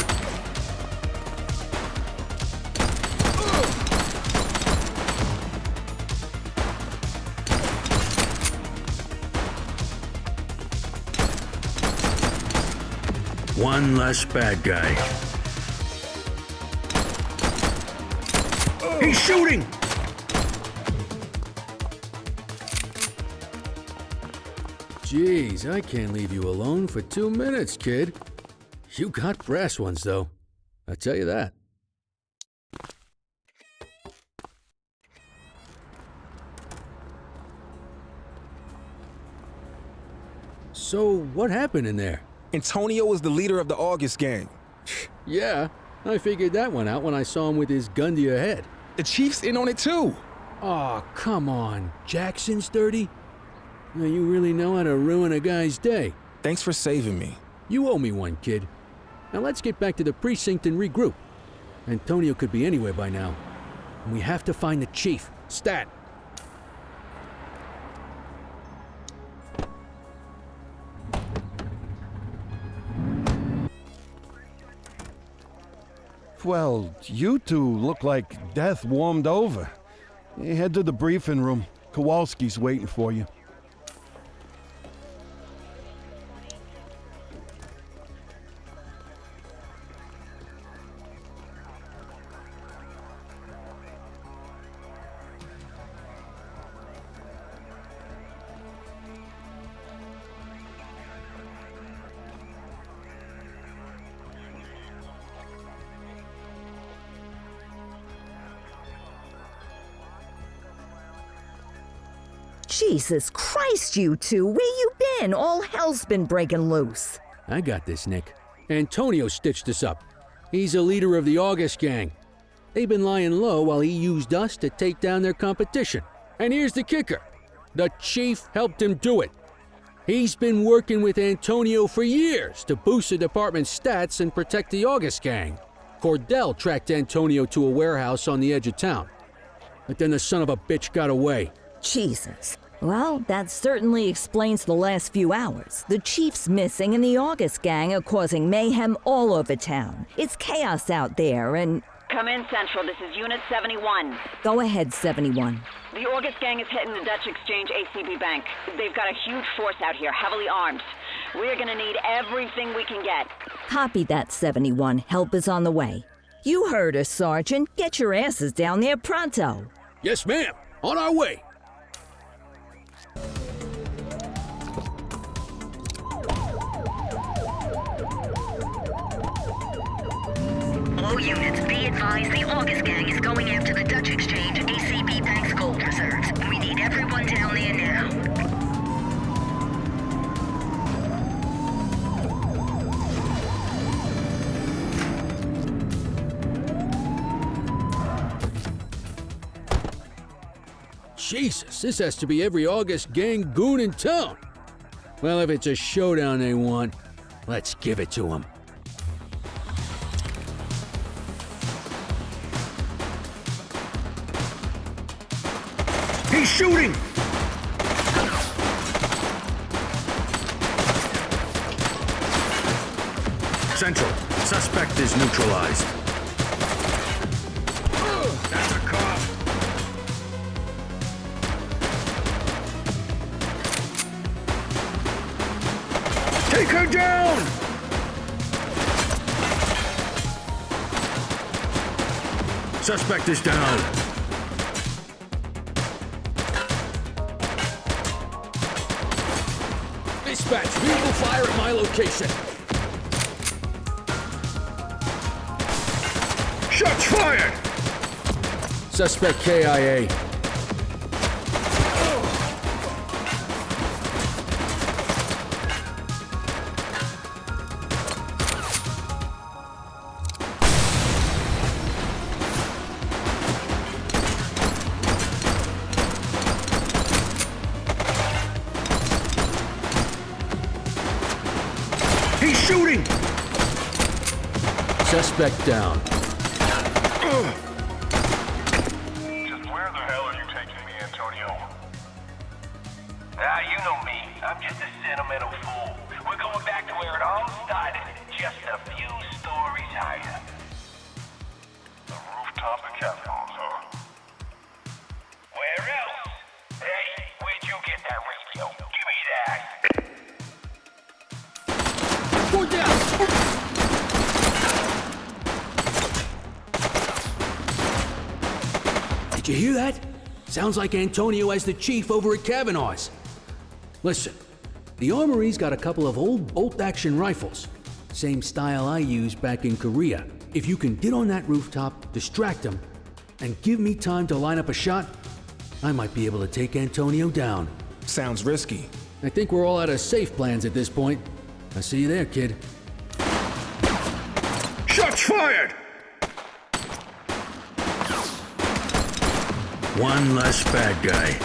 One less bad guy. He's shooting! Jeez, I can't leave you alone for 2 minutes, kid. You got brass ones, though. I tell you that. So, what happened in there? Antonia was the leader of the August gang. Yeah, I figured that one out when I saw him with his gun to your head. The chief's in on it too. Aw, come on. Jackson's dirty? Now, you really know how to ruin a guy's day. Thanks for saving me. You owe me one, kid. Now let's get back to the precinct and regroup. Antonio could be anywhere by now. And we have to find the chief. Stat! Well, you two look like death warmed over. Head to the briefing room. Kowalski's waiting for you. Jesus Christ, you two! Where you been? All hell's been breaking loose. I got this, Nick. Antonio stitched us up. He's a leader of the August gang. They've been lying low while he used us to take down their competition. And here's the kicker. The chief helped him do it. He's been working with Antonio for years to boost the department's stats and protect the August gang. Cordell tracked Antonio to a warehouse on the edge of town. But then the son of a bitch got away. Jesus. Well, that certainly explains the last few hours. The chief's missing and the August gang are causing mayhem all over town. It's chaos out there and... Come in, Central. This is Unit 71. Go ahead, 71. The August gang is hitting the Dutch Exchange ACB Bank. They've got a huge force out here, heavily armed. We're gonna need everything we can get. Copy that, 71. Help is on the way. You heard us, Sergeant. Get your asses down there pronto. Yes, ma'am. On our way. All units, be advised the August gang is going after the Dutch Exchange ACB Bank's gold reserves. We need everyone down there now. Jesus, this has to be every August gang goon in town. Well, if it's a showdown they want, let's give it to them. He's shooting! Central, suspect is neutralized. That's a cop. Take her down! Suspect is down. Dispatch, vehicle fire at my location. Shots fired! Suspect KIA. He's shooting! Suspect down. Just where the hell are you taking me, Antonio? You know me. I'm just a sentimental fool. We're going back to where it all started, just a few stories higher. The rooftop at Capcom's, huh? Where else? Hey, where'd you get that radio? Give me that. Go down! Did you hear that? Sounds like Antonio has the chief over at Kavanaugh's. Listen, the armory's got a couple of old bolt-action rifles. Same style I used back in Korea. If you can get on that rooftop, distract them, and give me time to line up a shot, I might be able to take Antonio down. Sounds risky. I think we're all out of safe plans at this point. I see you there, kid. Shots fired! One less bad guy.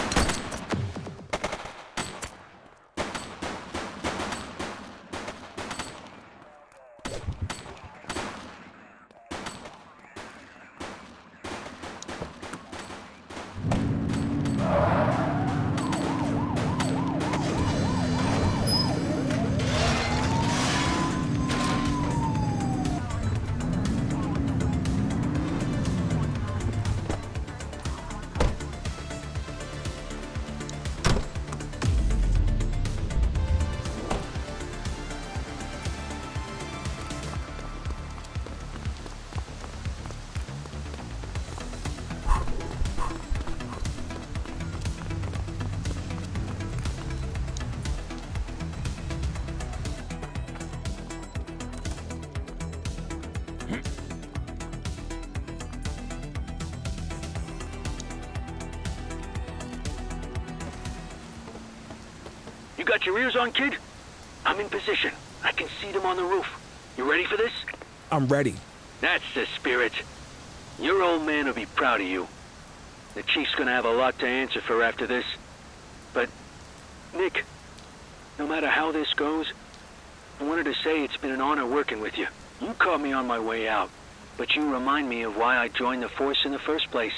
You got your ears on, kid? I'm in position. I can see them on the roof. You ready for this? I'm ready. That's the spirit. Your old man will be proud of you. The chief's gonna have a lot to answer for after this. But, Nick, no matter how this goes, I wanted to say it's been an honor working with you. You caught me on my way out, but you remind me of why I joined the force in the first place.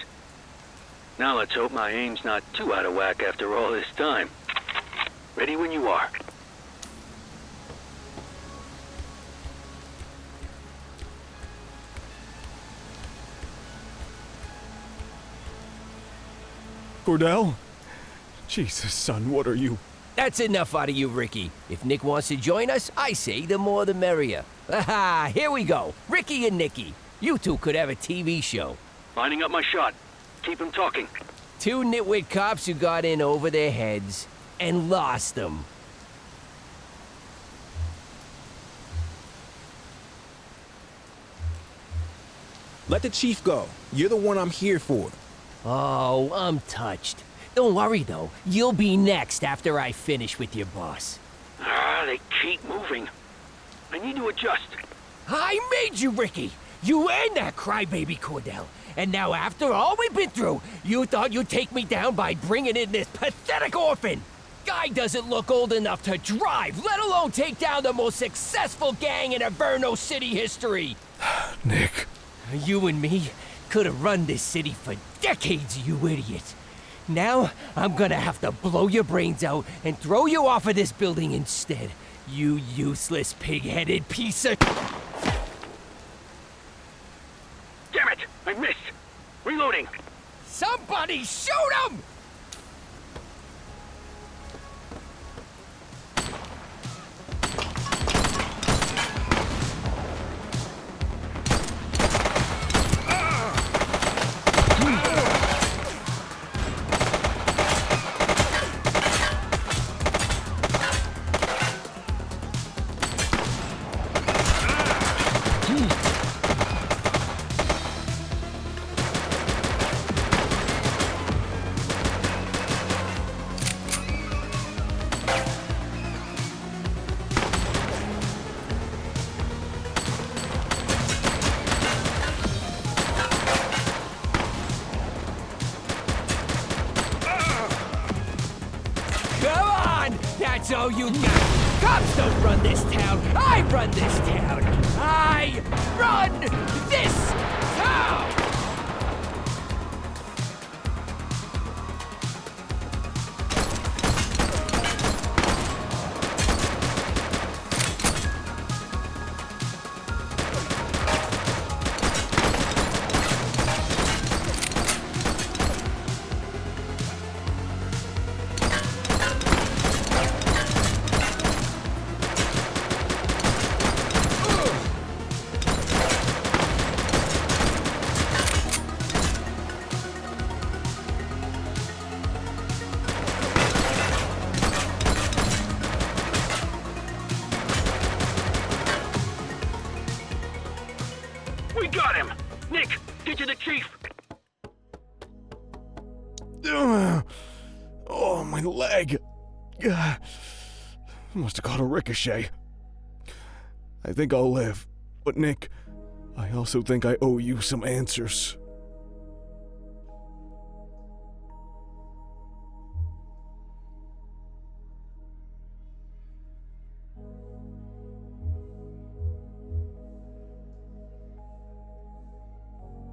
Now let's hope my aim's not too out of whack after all this time. Ready when you are. Cordell? Jesus, son, what are you? That's enough out of you, Ricky. If Nick wants to join us, I say the more the merrier. Aha, here we go. Ricky and Nicky. You two could have a TV show. Lining up my shot. Keep him talking. Two nitwit cops who got in over their heads and lost them. Let the chief go. You're the one I'm here for. Oh, I'm touched. Don't worry, though. You'll be next after I finish with your boss. They keep moving. I need to adjust. I made you, Ricky. You and that crybaby Cordell. And now after all we've been through, you thought you'd take me down by bringing in this pathetic orphan. Guy doesn't look old enough to drive, let alone take down the most successful gang in Averno City history. Nick. You and me could have run this city for decades, you idiot. Now, I'm gonna have to blow your brains out and throw you off of this building instead. You useless pig-headed piece of... Damn it! I missed! Reloading! Somebody shoot him! That's all you got. Cops don't run this town. I run this town. I run this town! We got him! Nick, get to the chief! Oh, my leg. Must have caught a ricochet. I think I'll live. But Nick, I also think I owe you some answers.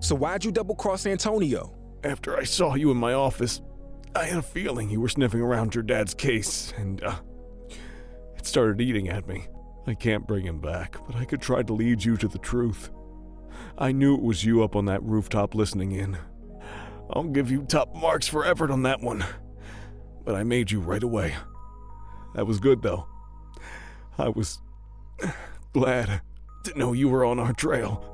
So why'd you double-cross Antonio? After I saw you in my office, I had a feeling you were sniffing around your dad's case, and, it started eating at me. I can't bring him back, but I could try to lead you to the truth. I knew it was you up on that rooftop listening in. I'll give you top marks for effort on that one. But I made you right away. That was good, though. I was glad to know you were on our trail.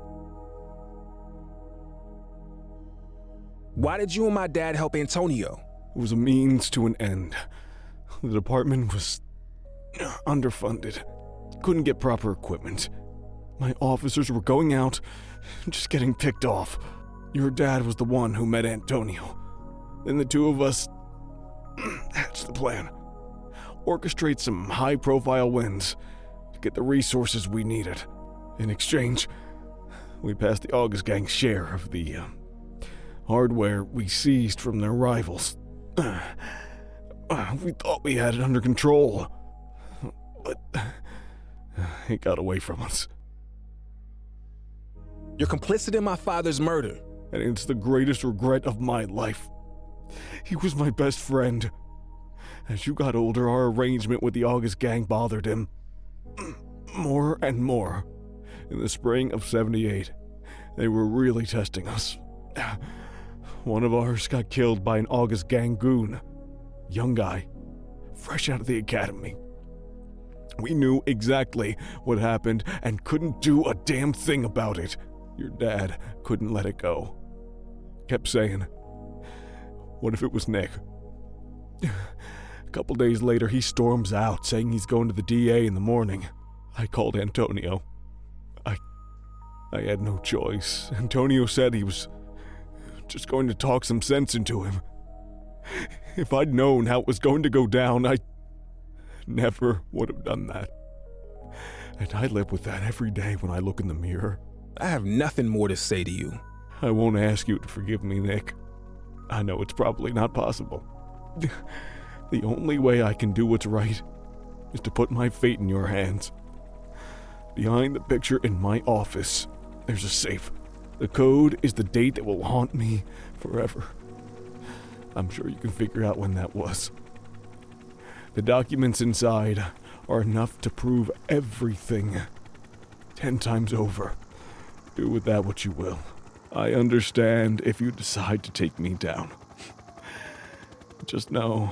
Why did you and my dad help Antonio? It was a means to an end. The department was underfunded. Couldn't get proper equipment. My officers were going out, just getting picked off. Your dad was the one who met Antonio. Then the two of us hatched the plan. Orchestrate some high-profile wins to get the resources we needed. In exchange, we passed the August Gang's share of the hardware we seized from their rivals. We thought we had it under control. but it got away from us. You're complicit in my father's murder. And it's the greatest regret of my life. He was my best friend. As you got older, our arrangement with the August gang bothered him. More and more. In the spring of '78, they were really testing us. One of ours got killed by an August gang goon. Young guy, fresh out of the academy. We knew exactly what happened and couldn't do a damn thing about it. Your dad couldn't let it go. Kept saying, what if it was Nick? A couple days later, he storms out, saying he's going to the DA in the morning. I called Antonio. I had no choice. Antonio said he was just going to talk some sense into him. If I'd known how it was going to go down, I never would have done that. And I live with that every day when I look in the mirror. I have nothing more to say to you. I won't ask you to forgive me, Nick. I know it's probably not possible. The only way I can do what's right is to put my fate in your hands. Behind the picture in my office, there's a safe. The code is the date that will haunt me forever. I'm sure you can figure out when that was. The documents inside are enough to prove everything 10 times over. Do with that what you will. I understand if you decide to take me down. Just know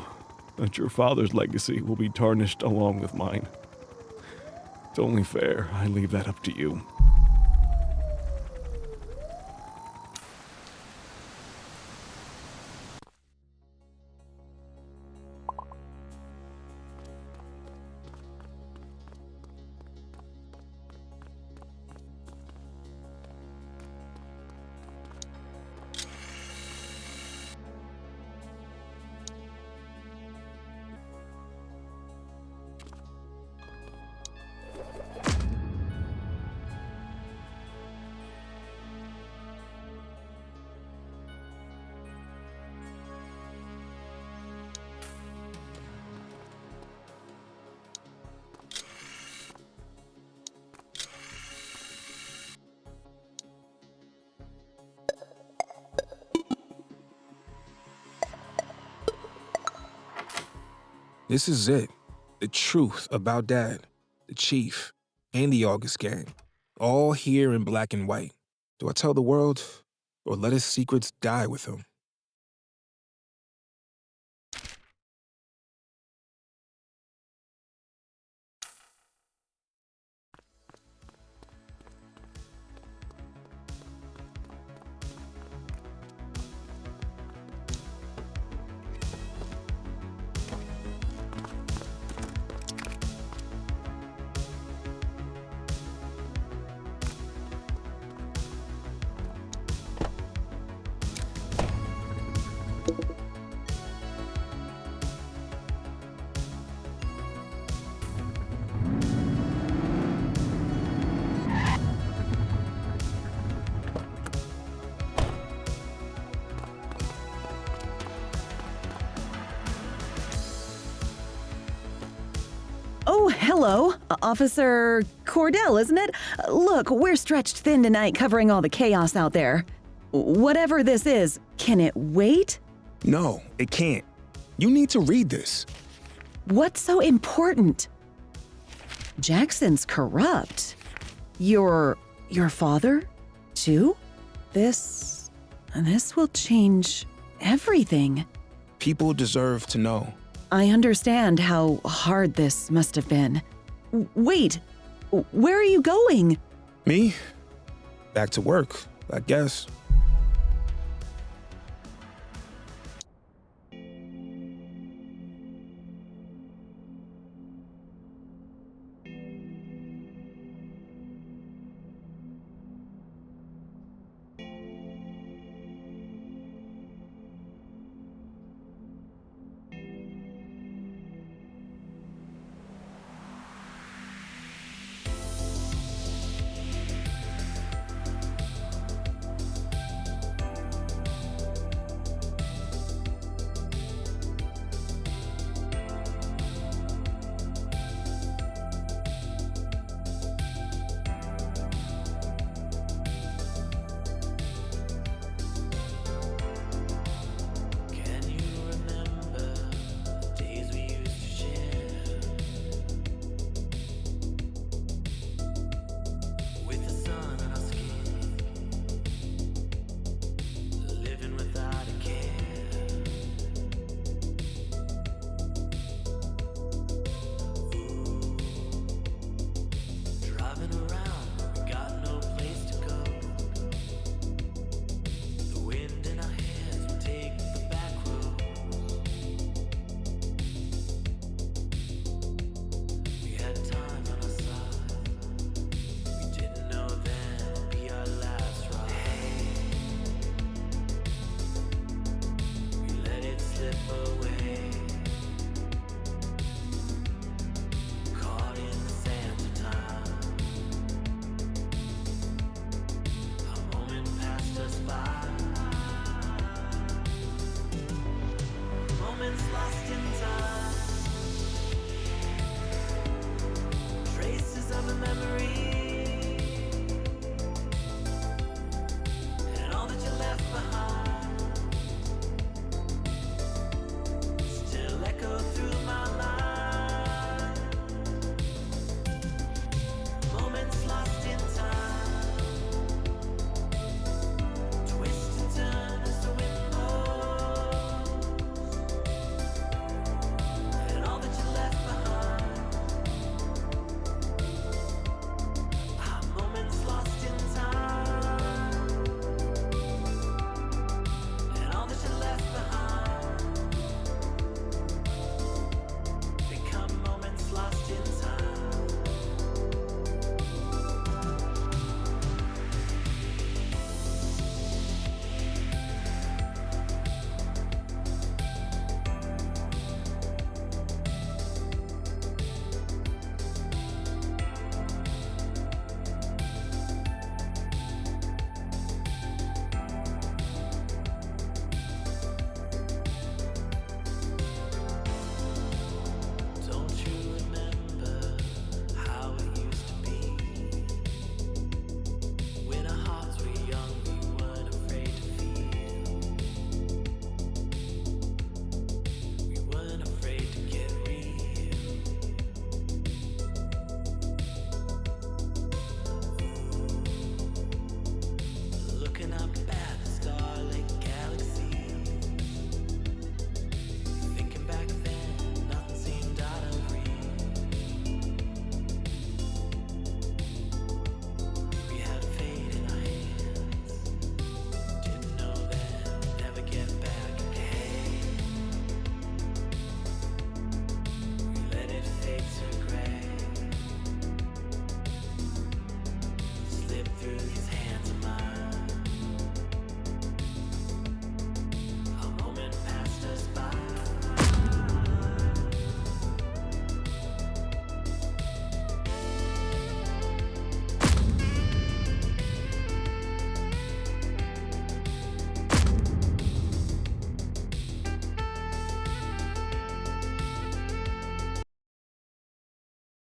that your father's legacy will be tarnished along with mine. It's only fair I leave that up to you. This is it. The truth about Dad, the Chief, and the August gang. All here in black and white. Do I tell the world, or let his secrets die with him? Oh, hello. Officer Cordell, isn't it? Look, we're stretched thin tonight covering all the chaos out there. Whatever this is, can it wait? No, it can't. You need to read this. What's so important? Jackson's corrupt. Your father, too? This will change everything. People deserve to know. I understand how hard this must have been. Wait, where are you going? Me? Back to work, I guess.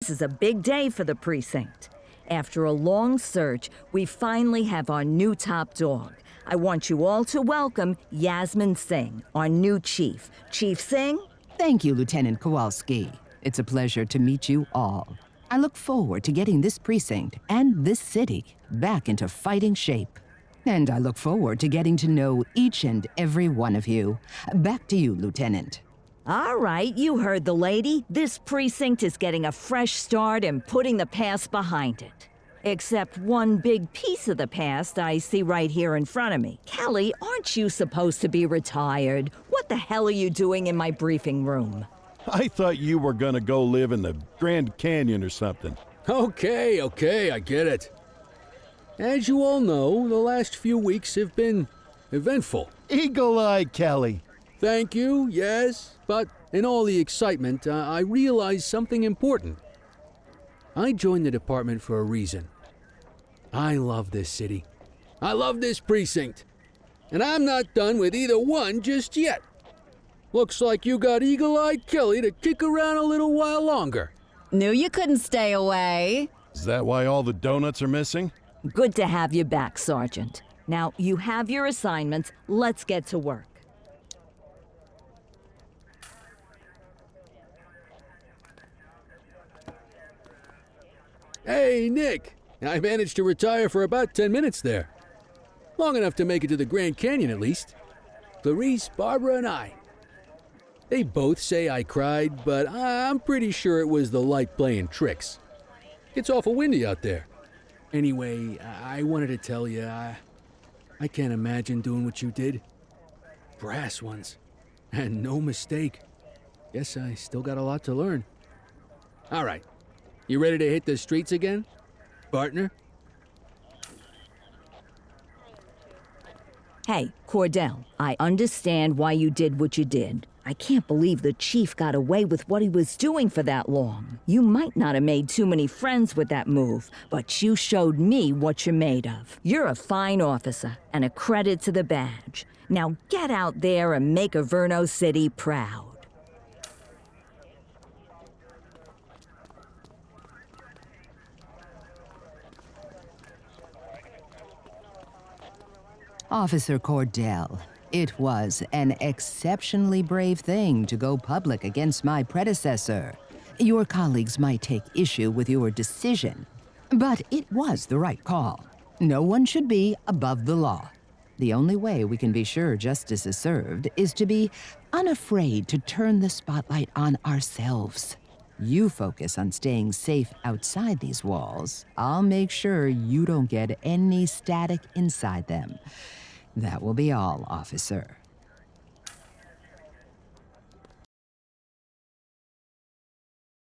This is a big day for the precinct. After a long search, we finally have our new top dog. I want you all to welcome Yasmin Singh, our new chief. Chief Singh? Thank you, Lieutenant Kowalski. It's a pleasure to meet you all. I look forward to getting this precinct and this city back into fighting shape. And I look forward to getting to know each and every one of you. Back to you, Lieutenant. All right, you heard the lady. This precinct is getting a fresh start and putting the past behind it. Except one big piece of the past I see right here in front of me. Kelly, aren't you supposed to be retired? What the hell are you doing in my briefing room? I thought you were gonna go live in the Grand Canyon or something. Okay, I get it. As you all know, the last few weeks have been eventful. Eagle-Eye Kelly. Thank you, yes, but in all the excitement, I realized something important. I joined the department for a reason. I love this city. I love this precinct. And I'm not done with either one just yet. Looks like you got Eagle-Eye Kelly to kick around a little while longer. Knew you couldn't stay away. Is that why all the donuts are missing? Good to have you back, Sergeant. Now, you have your assignments. Let's get to work. Hey, Nick. I managed to retire for about 10 minutes there. Long enough to make it to the Grand Canyon, at least. Clarice, Barbara, and I. They both say I cried, but I'm pretty sure it was the light playing tricks. It's awful windy out there. Anyway, I wanted to tell you, I can't imagine doing what you did. Brass ones. And no mistake. Guess I still got a lot to learn. All right. You ready to hit the streets again, partner? Hey, Cordell, I understand why you did what you did. I can't believe the chief got away with what he was doing for that long. You might not have made too many friends with that move, but you showed me what you're made of. You're a fine officer and a credit to the badge. Now get out there and make Averno City proud. Officer Cordell, it was an exceptionally brave thing to go public against my predecessor. Your colleagues might take issue with your decision, but it was the right call. No one should be above the law. The only way we can be sure justice is served is to be unafraid to turn the spotlight on ourselves. You focus on staying safe outside these walls. I'll make sure you don't get any static inside them. That will be all, officer.